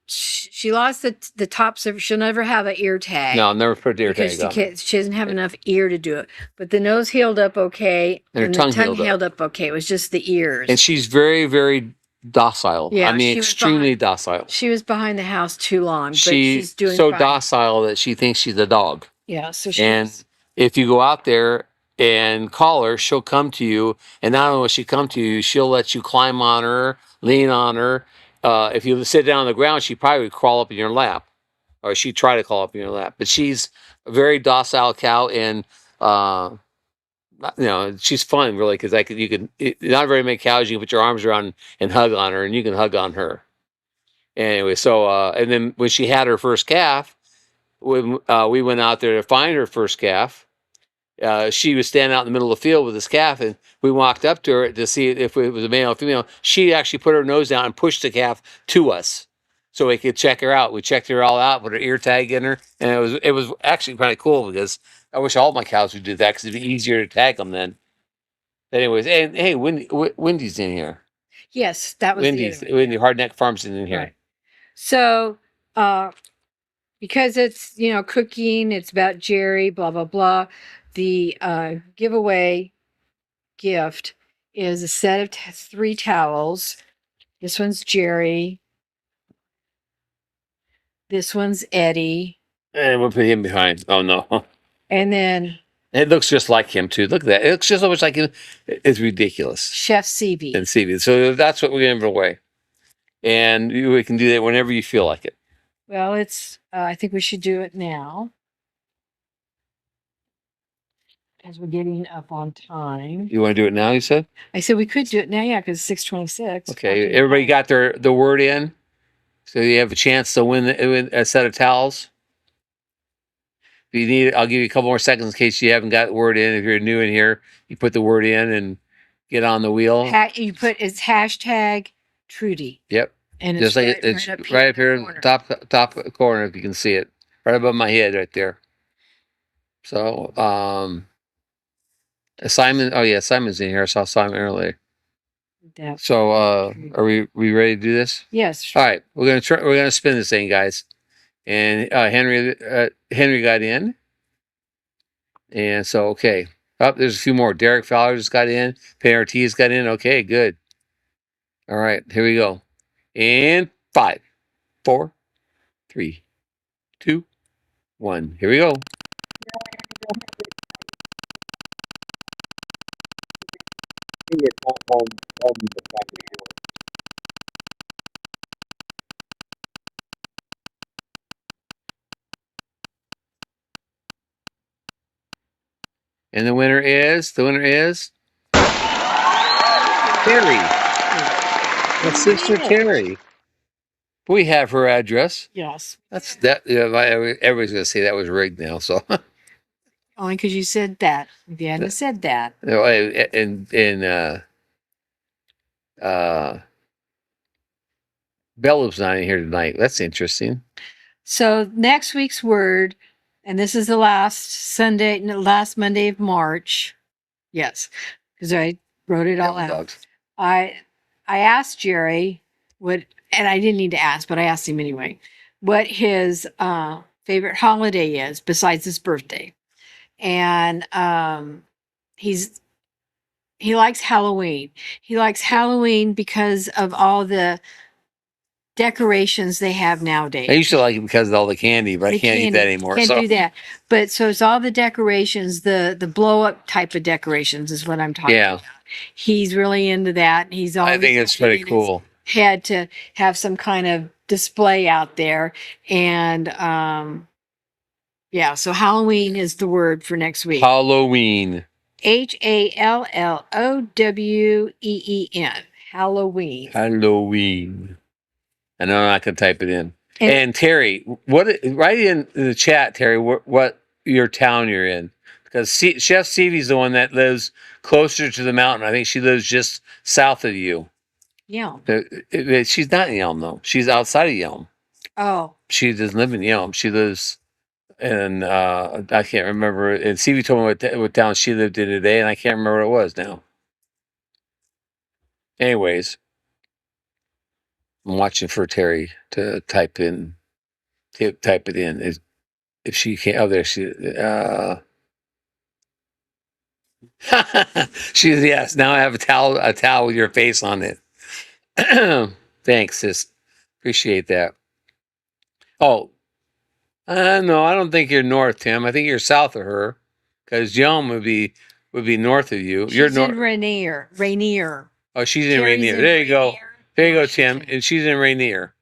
she lost the tops of. She'll never have an ear tag. no, I'll never put the ear Because tag on. she doesn't have enough ear to do it. But the nose healed up okay. And her the tongue tongue healed healed up okay. It was just the ears. And she's very, very docile. Yeah, I mean, she was extremely docile. she was behind the house too long, but She's she's doing so fine. docile that she thinks she's a dog. Yeah, so she And if you go out there and call her, she'll come to you. And not only will she come to you, she'll let you climb on her, lean on her. If you sit down on the ground, she probably would crawl up in your lap, or she'd try to crawl up in your lap. But she's a very docile cow, and she's fun really because not very many cows you can put your arms around and hug on her, and you can hug on her. Anyway, so and then when she had her first calf, when we went out there to find her first calf, she was standing out in the middle of the field with this calf, and we walked up to her to see if it was a male or female. She actually put her nose down and pushed the calf to us so we could check her out. We checked her all out, put her ear tag in her, and it was actually kind of cool because I wish all my cows would do that because it'd be easier to tag them then. Anyways, and hey, Wendy's in here. yes, that was Wendy's, the other one. Wendy Hardneck Farms is in here. Right. So because it's cooking, it's about Jerry, blah blah blah. The giveaway gift is a set of 3 towels. This one's Jerry. This one's Eddie. And we'll put him behind. Oh no. And then It looks just like him too. Look at that. It looks just so much like him. It's ridiculous. Chef CB. And CV. So that's what we're going to give away. And we can do that whenever you feel like it. Well, it's. I think we should do it now as we're getting up on time. You want to do it now? You said. I said we could do it now, yeah, because 6:26. Okay. Everybody got the word in, so you have a chance to win a set of towels. If you need it, I'll give you a couple more seconds in case you haven't got the word in. If you're new in here, you put the word in and get on the wheel. You put it's hashtag Trudy. Yep. And Just like it's right up here in the top corner, if you can see it, right above my head, right there. So, Simon. Oh yeah, Simon's in here. I saw Simon earlier. Yeah. So, are we ready to do this? Yes. All right, we're gonna try. We're gonna spin this thing, guys. And Henry got in, and so okay. Up, there's a few more. Derek Fowler just got in. Penny Ortiz got in. Okay, good. All right, here we go. And 5, 4, 3, 2, 1. Here we go. And the winner is Terry. That's Sister Terry. We have her address. Yes. That's that. Yeah, everybody's gonna say that was rigged now. So Only because you said that. If you hadn't said that. and Bella's not in here tonight. That's interesting. So next week's word, and this is the last Monday of March. Yes, because I wrote it all out. Dogs. I asked Jerry what, and I didn't need to ask, but I asked him anyway, what his favorite holiday is besides his birthday, and he likes Halloween. He likes Halloween because of all the decorations they have nowadays. I used to like it because of all the candy, but I can't eat that anymore. Can't do that. But so it's all the decorations, the blow up type of decorations is what I'm talking about. He's really into that. He's always I think it's pretty cool. Had to have some kind of display out there. And yeah, so Halloween is the word for next week. Halloween. HALLOWEEN. Halloween. Halloween. I know I'm not going to type it in. And Terry, write in the chat, Terry, what your town you're in. Because Chef Stevie's the one that lives closer to the mountain. I think she lives just south of you. Yeah. She's not in Yelm, though. She's outside of Yelm. Oh. She doesn't live in Yelm. She lives in, I can't remember. And Stevie told me what town she lived in today, and I can't remember what it was now. Anyways. I'm watching for Terry to type it in. If she can't, oh, there she. She's yes. Now I have a towel with your face on it. Thanks, sis. Appreciate that. Oh, no, I don't think you're north, Tim. I think you're south of her, because Yelm would be north of you. You're north. Rainier. Oh, she's in Rainier. There you go. There you go, Tim. And she's in Rainier.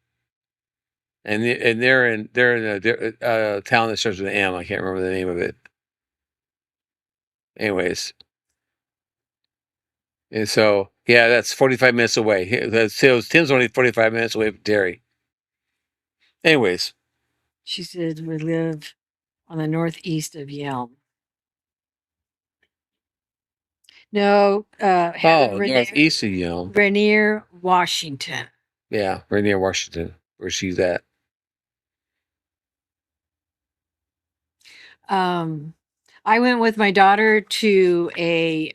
And they're in a town that starts with an M. I can't remember the name of it. Anyways. And so, yeah, that's 45 minutes away. Tim's only 45 minutes away from Terry. Anyways. She said we live on the northeast of Yelm. No, northeast of Yelm. Rainier, Washington. Yeah, Rainier, Washington, where she's at. I went with my daughter to they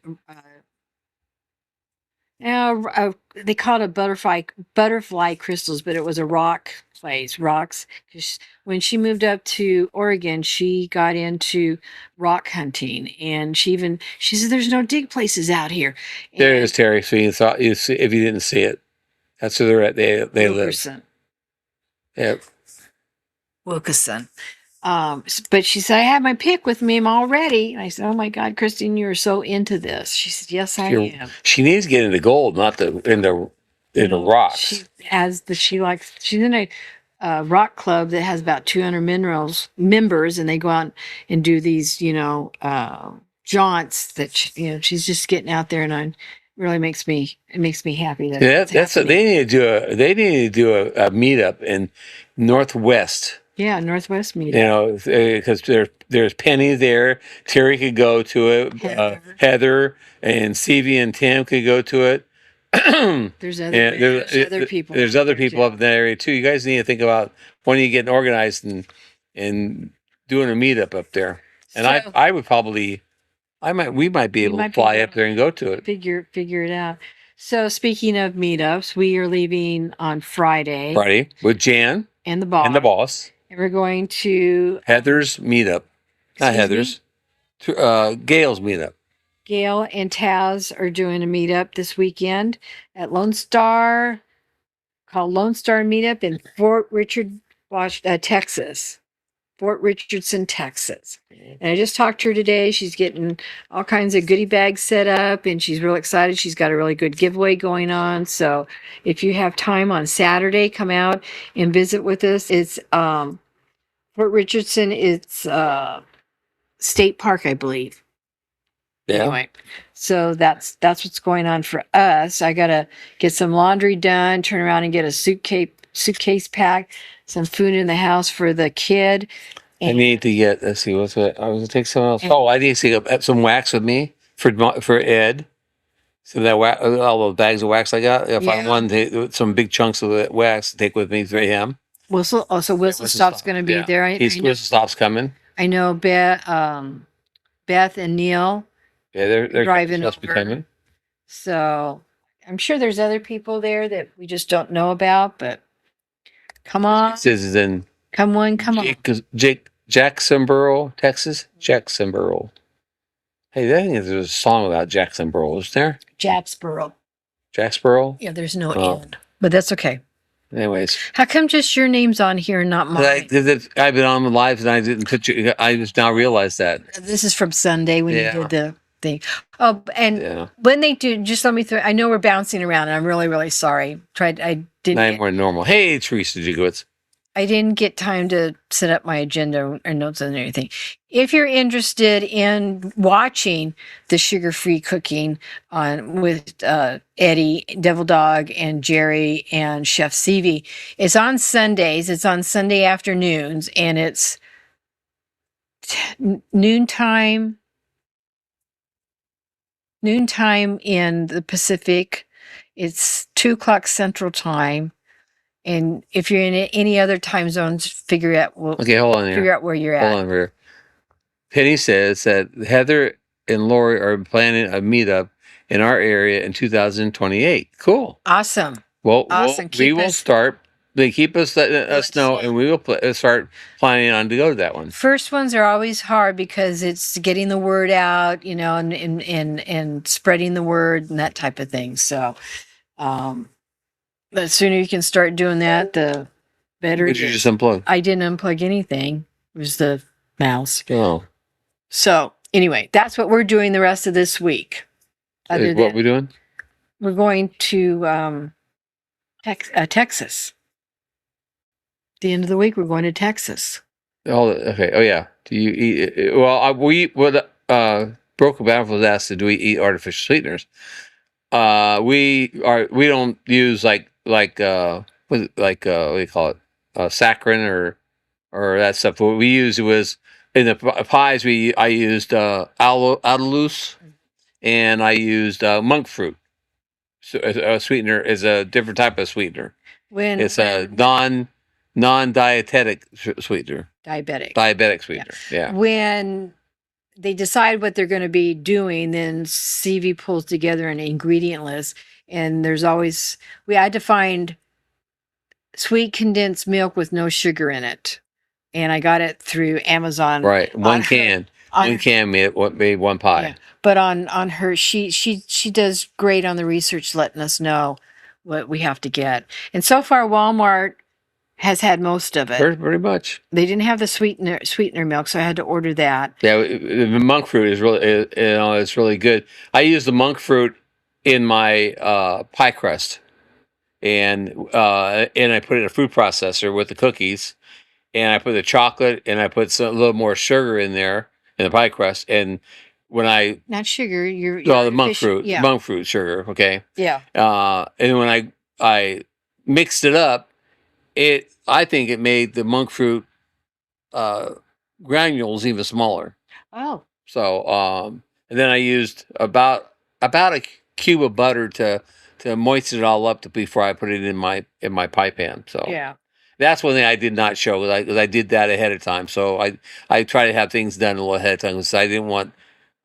call it butterfly crystals, but it was a rock place, rocks. When she moved up to Oregon, she got into rock hunting, and she said, "There's no dig places out here." And there it is, Terry. So you thought if you didn't see it, that's where they're at. They live. Yep. Wilkeson. But she said, "I have my pick with me. I'm all ready." And I said, "Oh my God, Christine, you are so into this." She said, "Yes, I am." She needs to get into gold, not into rock. She's in a rock club that has about 200 members, and they go out and do these, jaunts that she's just getting out there, and really makes me happy that Yeah, it's that's what happening. they need to do a meetup in Northwest. Yeah, Northwest You meetup. know, because there's Penny there. Terry could go to it. Heather and Stevie and Tim could go to it. There's other And people. there's out other there, people too. up in that area too. You guys need to think about when you get organized and doing a meetup up there. And So- I would probably, we might be You able might to be fly able up there and go to it. figure it out. So speaking of meetups, we are leaving on Friday Friday with Jan and the boss. and the boss. And we're going to Heather's meetup, not Excuse me? Heather's. Gail's meetup. Gail and Taz are doing a meetup this weekend at Lone Star, called Lone Star Meetup in Fort Richard, Texas. Fort Richardson, Texas. And I just talked to her today. She's getting all kinds of goodie bags set up, and she's real excited. She's got a really good giveaway going on. So if you have time on Saturday, come out and visit with us. It's Fort Richardson. It's State Park, I believe. Yeah. Anyway, so that's what's going on for us. I gotta get some laundry done, turn around and get a suitcase packed, some food in the house for the kid. I need to get, let's see, what's it? I was gonna take someone else. Oh, I need to get some wax with me for Ed. So that all those bags of wax I got, if I Yeah. want to, some big chunks of the wax to take with me for him. Wilson Stop's going to be Yeah. there. Wilson Stop's coming. I know Beth and Neil. Yeah, they're Driving supposed to be over. coming. So I'm sure there's other people there that we just don't know about, but come on. This is in Come on. Jacksonboro, Texas. Jacksonboro. Hey, I think there's a song about Jacksonboro, is there? Jacksboro. Jacksboro? Yeah, there's no Oh. end. But that's okay. Anyways. How come just your name's on here and not mine? I've been on the live and I didn't put you, I just now realized that. This is from Sunday when Yeah. you did the thing. Oh, and Yeah. when they do, just let me throw. I know we're bouncing around, and I'm really, really sorry. I Nine didn't. more than normal. Hey, Teresa Jigowitz. I didn't get time to set up my agenda or notes and anything. If you're interested in watching the sugar-free cooking with Eddie, Devil Dog, and Jerry and Chef Seavey, it's on Sundays. It's on Sunday afternoons, and it's noontime in the Pacific. It's 2:00 Central Time. And if you're in any other time zones, figure out Okay, hold on here. figure out where you're Hold at. on here. Penny says that Heather and Lori are planning a meetup in our area in 2028. Cool. Awesome. Well, Awesome. we Keep will us- start. They keep us letting us know, know. and we will start planning on to go to that one. First ones are always hard because it's getting the word out, and spreading the word and that type of thing. So, the sooner you can start doing that, the better. Would it you is. just unplug? I didn't unplug anything. It was the mouse. Oh, So anyway, that's what we're doing the rest of this week. Other what than we doing? we're going to Texas. The end of the week, we're going to Texas. Oh, okay. Oh, yeah. Do you eat? Well, Broken Battlefield asked, do we eat artificial sweeteners? We don't use what do you call it? Saccharin or that stuff. What we used was in the pies. I used Aldalus, and I used monk fruit. So a sweetener is a different type of sweetener. It's a non-dietetic sweetener, diabetic sweetener. Yeah. When they decide what they're going to be doing, then CV pulls together an ingredient list, and there's always we had to find sweet condensed milk with no sugar in it, and I got it through Amazon. Right. One her- can. on- One can made one pie. Yeah. But on her, she does great on the research, letting us know what we have to get. And so far, Walmart has had most of it. Pretty much. They didn't have the sweetener milk, so I had to order that. Yeah, the monk fruit is really, it's really good. I use the monk fruit in my pie crust. and I put it in a food processor with the cookies, and I put the chocolate, and I put a little more sugar in there in the pie crust. And when I Not sugar. You're the artificial- Yeah. monk fruit sugar, okay. Yeah. And when I mixed it up, I think it made the monk fruit uh, granules even smaller. Oh. So and then I used about a cube of butter to moisten it all up before I put it in my pie pan. So Yeah. that's one thing I did not show because I did that ahead of time. So I try to have things done a little ahead of time because I didn't want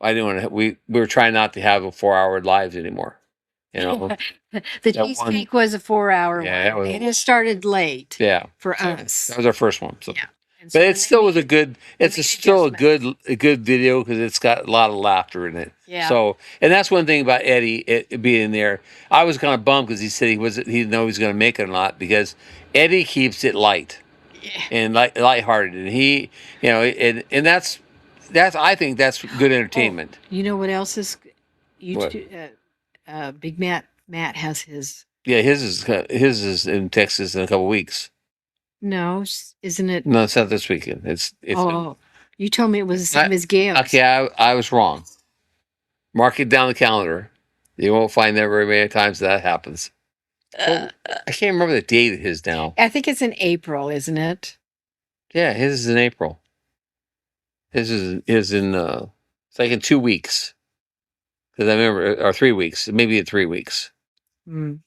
to, we were trying not to have a 4-hour lives anymore. You know. The That one- cheesecake was a 4-hour Yeah, that one, was- and it started late Yeah. for So us. that was our first one. So. Yeah. And so But when it still they was a made- good. It's made still adjustments. a good video because it's got a lot of laughter in it. Yeah. So, and that's one thing about Eddie it being there. I was kind of bummed because he said he didn't know he was going to make it or not because Eddie keeps it light Yeah. and lighthearted, and he, and that's I think that's good entertainment. You know what else is? What? Big Matt has his. Yeah, his is in Texas in a couple weeks. No, isn't it? No, it's not this weekend. It's Oh, you told me it was the same as Gail's. okay. I was wrong. Mark it down the calendar. You won't find that very many times that happens. I can't remember the date of his now. I think it's in April, isn't it? Yeah, his is in April. His is in it's like in 2 weeks. Because I remember, or 3 weeks, maybe in 3 weeks. Mm.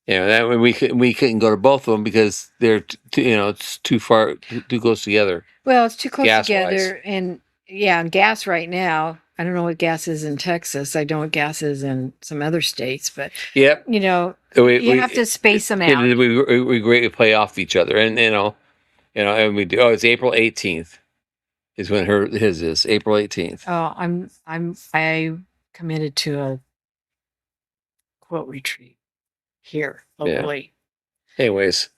That way we couldn't go to both of them because they're it's too far, too close together. Well, it's too close Gas-wise. together, and yeah, and gas right now. I don't know what gas is in Texas. I know what gas is in some other states, but Yep. you have to space them out. We greatly play off each other, and and we do. Oh, it's April 18th is when his is April 18th. Oh, I committed to a quote retreat here locally. Anyways,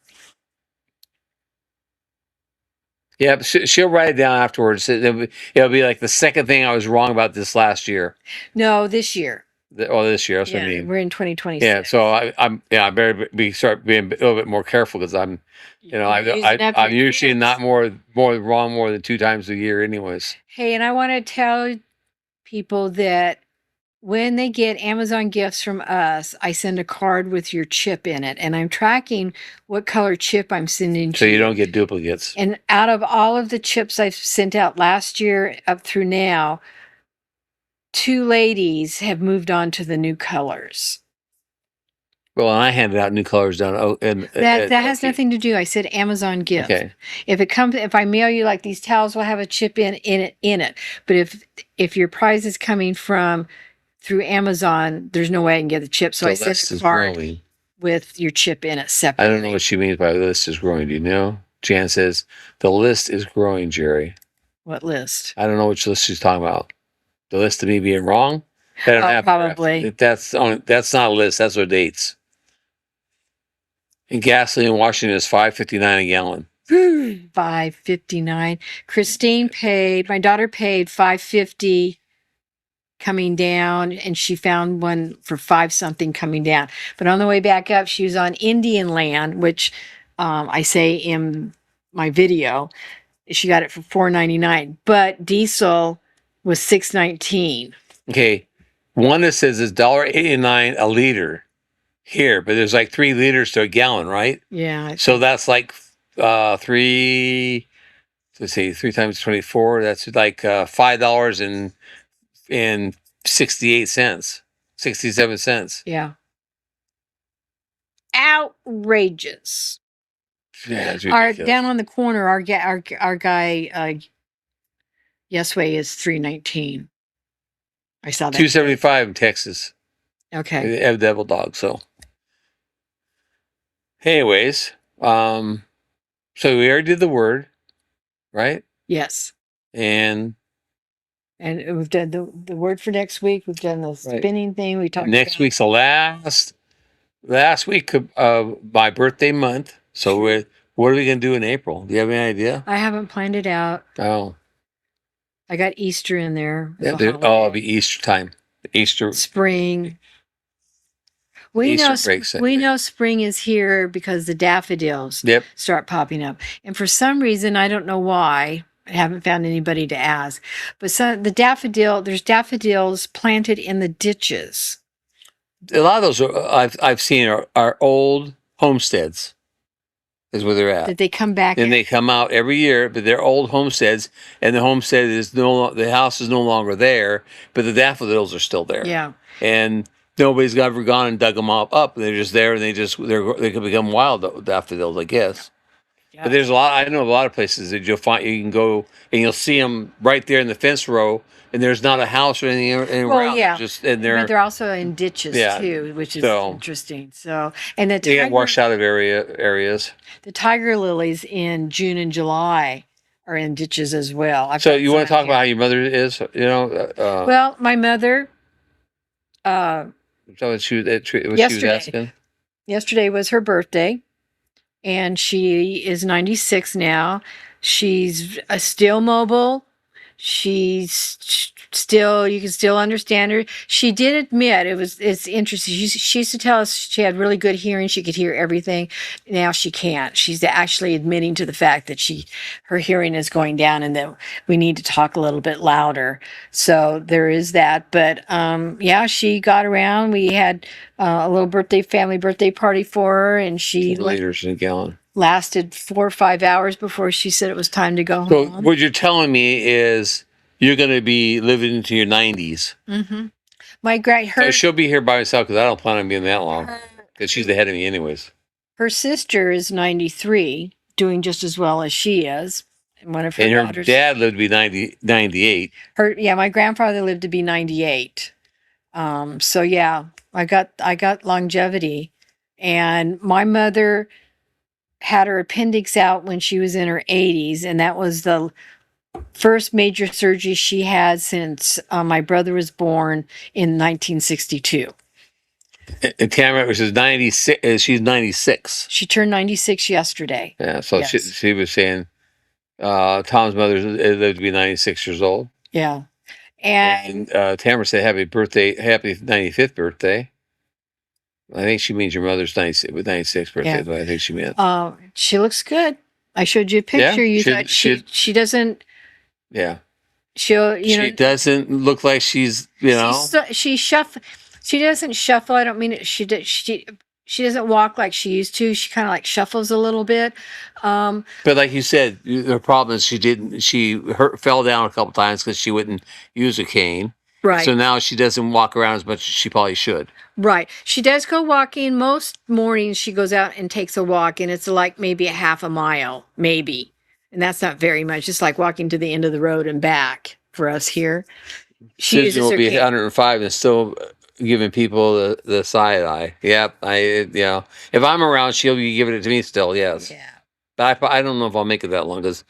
yeah, she'll write it down afterwards. It'll be like the second thing I was wrong about this last year. No, this year. This year. That's what I Yeah, mean. we're in 2026. Yeah, so I better start being a little bit more careful because I'm I'm usually not more wrong more than 2 times a year, anyways. Hey, and I want to tell people that when they get Amazon gifts from us, I send a card with your chip in it, and I'm tracking what color chip I'm sending to So you don't get duplicates. And out of all of the chips I've sent out last year up through now, 2 ladies have moved on to the new colors. Well, and I handed out new colors down. Oh, and That has nothing to do. I said Amazon gift. Okay. If I mail you like these towels will have a chip in it. But if your prize is coming from through Amazon, there's no way I can get the chip. So I The sent list a is card growing. with your chip in it I separately. don't know what she means by the list is growing. Do you know? Jan says the list is growing, Jerry. What list? I don't know which list she's talking about. The list of me being wrong? That don't Oh, have- probably. That's not a list. That's our dates. And gasoline in Washington is $5.59 a gallon. $5.59. Christine paid. My daughter paid $5.50 coming down, and she found one for $5 something coming down. But on the way back up, she was on Indian Land, which I say in my video. She got it for $4.99, but diesel was $6.19. Okay. One that says it's $1.89 a liter here, but there's like 3 liters to a gallon, right? Yeah, So that's like 3. Let's see, 3 times 24. That's like $5.68, 67 cents. yeah. Outrageous. Yeah, it's Our ridiculous. down on the corner, our guy Yesway is $3.19. I saw that. $2.75 in Texas. Okay. They have devil dog. So, anyways, so we already did the word, right? Yes. And And we've done the word for next week. We've done the Right. spinning thing. We talked next about- week's the last week of my birthday month. So what are we gonna do in April? Do you have any idea? I haven't planned it out. Oh, I got Easter in there. as yeah. a It'll holiday. be Easter time. Easter. Spring. We Easter know break. we know spring is here because the daffodils Yep. start popping up. And for some reason, I don't know why, I haven't found anybody to ask, but there's daffodils planted in the ditches. A lot of those I've seen are old homesteads. Is where they're at. Did they come back? And they come out every year, but they're old homesteads, and the homestead is the house is no longer there, but the daffodils are still there. Yeah. And nobody's ever gone and dug them up. They're just there, and they could become wild daffodils, I guess. Yeah. But there's I know a lot of places that you can go and you'll see them right there in the fence row, and there's not a house or anything Well, around. yeah. Just and But they're also in ditches Yeah. too, which is So- interesting. So, and the they get tiger, washed out of areas. the tiger lilies in June and July are in ditches as well. I've So got you some want to talk here. about how your mother is? Well, my mother, what she was yesterday. asking. Yesterday was her birthday, and she is 96 now. She's still mobile. Still, you can still understand her. She did admit it's interesting. She used to tell us she had really good hearing. She could hear everything. Now she can't. She's actually admitting to the fact that her hearing is going down and that we need to talk a little bit louder. So there is that. But yeah, she got around. We had a little family birthday party for her, and she Liters in a gallon. lasted 4 or 5 hours before she said it was time to go So home. what you're telling me is you're going to be living into your 90s. Mm-hmm. So she'll be here by herself because I don't plan on being that long because she's ahead of me anyways. Her sister is 93, doing just as well as she is. And one of her And her daughters. dad lived to be 98. My grandfather lived to be 98. So yeah, I got longevity, and my mother had her appendix out when she was in her 80s, and that was the first major surgery she had since my brother was born in 1962. And Tamara, which is 96, she's 96. She turned 96 yesterday. Yeah, so Yes. she was saying Tom's mother lived to be 96 years old. Yeah. And And Tamara said happy 95th birthday. I think she means your mother's 96th birthday. Yeah. Is what I think she meant. she looks good. I showed you a picture. You thought she doesn't. Yeah. She'll She doesn't look like she's, she doesn't shuffle. I don't mean it. She doesn't walk like she used to. She kind of like shuffles a little bit. But like you said, the problem is she fell down a couple times because she wouldn't use a cane. Right. So now she doesn't walk around as much as she probably should. Right. She does go walking. Most mornings she goes out and takes a walk, and it's like maybe a half a mile, maybe. And that's not very much. It's like walking to the end of the road and back for us here. She Susan uses will her be cane. 105 and still giving people the side eye. Yep. If I'm around, she'll be giving it to me still. Yes. Yeah. But I don't know if I'll make it that long because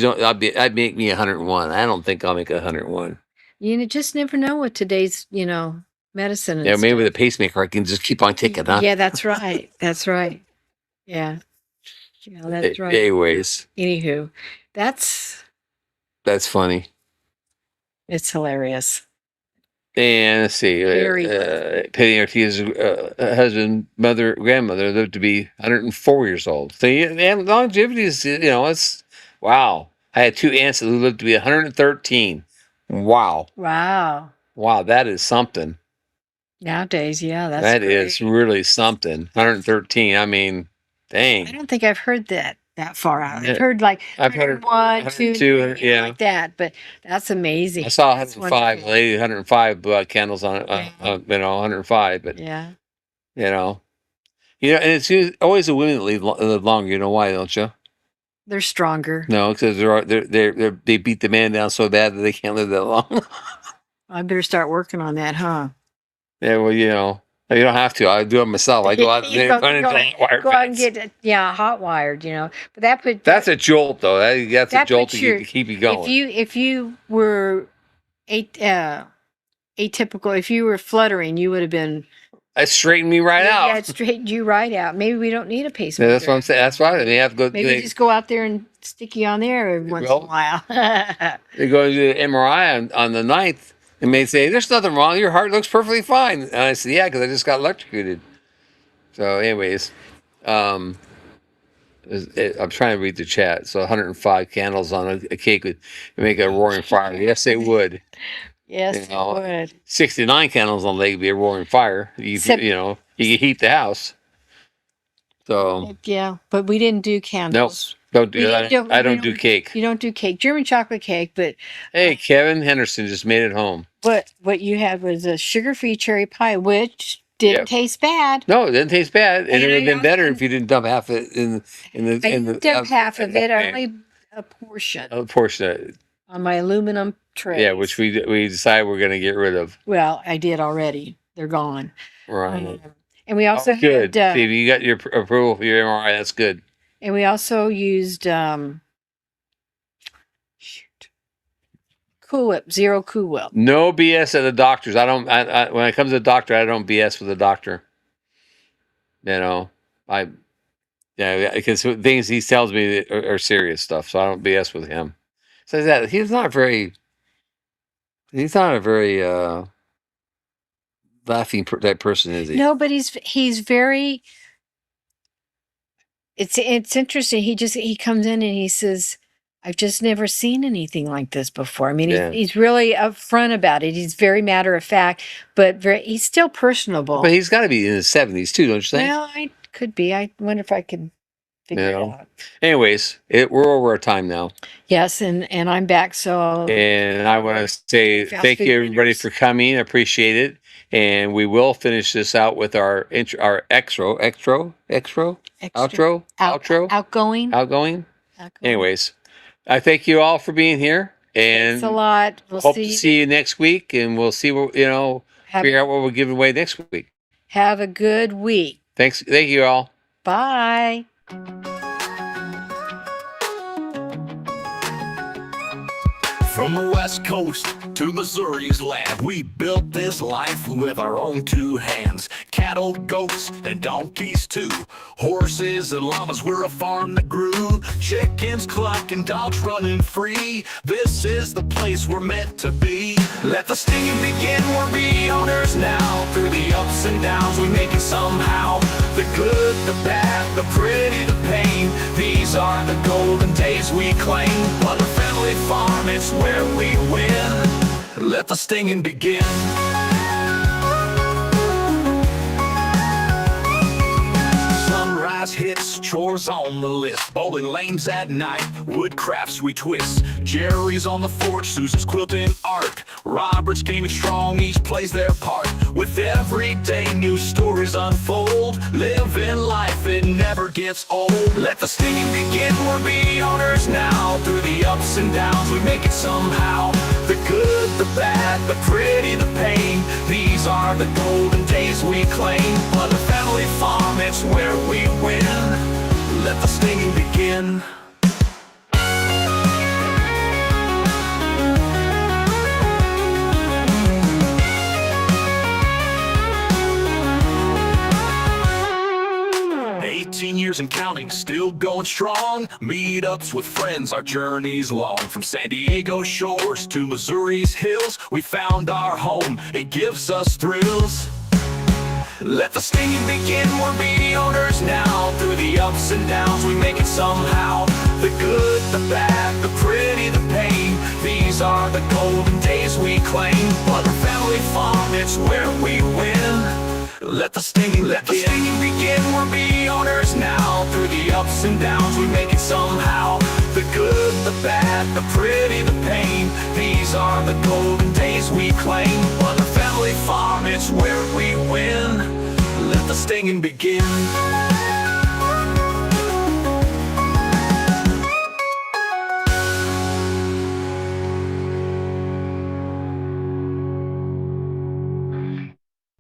I'd make me 101. I don't think I'll make 101. You just never know with today's, medicine. And Yeah, maybe stuff. with a pacemaker, I can just keep on ticking, huh? Yeah, that's right. That's right. Yeah. Yeah, that's right. Anyways, Anywho, that's funny. it's hilarious. And let's see, Very Penny Ortiz's grandmother lived to be 104 years old. So and longevity is, it's wow. I had two aunts who lived to be 113. Wow, Wow. that is something. Nowadays, yeah, That is great. really something. 113. I mean, I dang. don't think I've heard that far out. Yeah. I've heard like I've heard 101, 2, 102, yeah. like that, but that's amazing. I saw That's 105, a wonderful. lady 105 blew out candles on it. 105, but Yeah. and it's always the women that live longer. You know why, don't you? They're stronger. No, because they beat the man down so bad that they can't live that long. I better start working on that, huh? Yeah, well, you don't have to. I do it myself. I go out You and go- run into go- hot wire Go out and fence. get hot wired, But That's a jolt, though. That's a That jolt puts to keep you going. if you were atypical, if you were fluttering, you would have been That straightened me right out. Yeah, it straightened you right out. Maybe we don't need a Yeah, pacemaker. that's what I'm saying. That's why they have to go. Maybe just go out there and stick you on there every once in a Well, while. They go to the MRI on the 9th, and they say, "There's nothing wrong. Your heart looks perfectly fine." And I said, "Yeah, because I just got electrocuted." So, anyways, I'm trying to read the chat. So, 105 candles on a cake would make a roaring fire. Yes, it would. Yes, You know, it would. 69 candles on the lake would be a roaring fire. Except- You know, you can heat the house. So, Yeah, but we didn't do nope, candles. don't do We that. don't- I we don't do don't- cake. You don't do cake, German chocolate cake, but Hey, Kevin Henderson just made it home. what you had was a sugar-free cherry pie, which didn't Yep. taste bad. No, it didn't taste bad, and it would have I been better also- if you didn't dump half it in the. I in the dumped half of it, okay. only a portion A portion of it. on my aluminum tray. Yeah, which we decided we're going to get rid of. Well, I did already. They're gone. Right. And we also Oh, good. had, Steve, you got your approval for your MRI. That's good. and we also used Cool Whip, Zero Cool Whip. No BS at the doctors. I don't. When it comes to the doctor, I don't BS with the doctor. You know, because things he tells me that are serious stuff, so I don't BS with him. So that he's not a very laughing type person, is he? No, but he's very. It's interesting. He comes in and he says, "I've just never seen anything like this before." I mean, Yeah. he's really upfront about it. He's very matter of fact, but he's still personable. But he's got to be in his 70s too, don't you think? Well, I could be. I wonder if I could figure Yeah. it out. Anyways, we're over our time now. Yes, and I'm back. So And I want to say Fast thank food you everybody vendors. for coming. I appreciate it. And we will finish this out with our outro. outgoing. Outgoing. Anyways, I thank you all for being here, and Thanks a lot. We'll hope to see you next week, and we'll see what figure out what we're giving away next week. Have a good week. Thank you all. Bye. From the West Coast to Missouri's land, we built this life with our own two hands. Cattle, goats, and donkeys too. Horses and llamas, we're a farm that grew. Chickens clucking, dogs running free. This is the place we're meant to be. Let the stinging begin, we're be owners now. Through the ups and downs, we make it somehow. The good, the bad, the pretty, the pain. These are the golden days we claim. Butler Family Farm, it's where we win. Let the stinging begin. Sunrise hits, chores on the list. Bowling lanes at night, wood crafts we twist. Jerry's on the porch, Susan's quilting art. Robert's gaming strong, each plays their part. With every day new stories unfold. Living life, it never gets old. Let the stinging begin, we're be owners now. Through the ups and downs, we make it somehow. The good, the bad, the pretty, the pain. These are the golden days we claim. Butler Family Farm, it's where we win. Let the stinging begin. Years and counting, still going strong. Meetups with friends, our journey's long. From San Diego shores to Missouri's hills, we found our home, it gives us thrills. Let the stinging begin, we're be owners now. Through the ups and downs, we make it somehow. The good, the bad, the pretty, the pain. These are the golden days we claim. Butler Family Farm, it's where we win. Let the stinging begin, we're be owners now. Through the ups and downs, we make it somehow. The good, the bad, the pretty, the pain. These are the golden days we claim. Butler Family Farm, it's where we win. Let the stinging begin.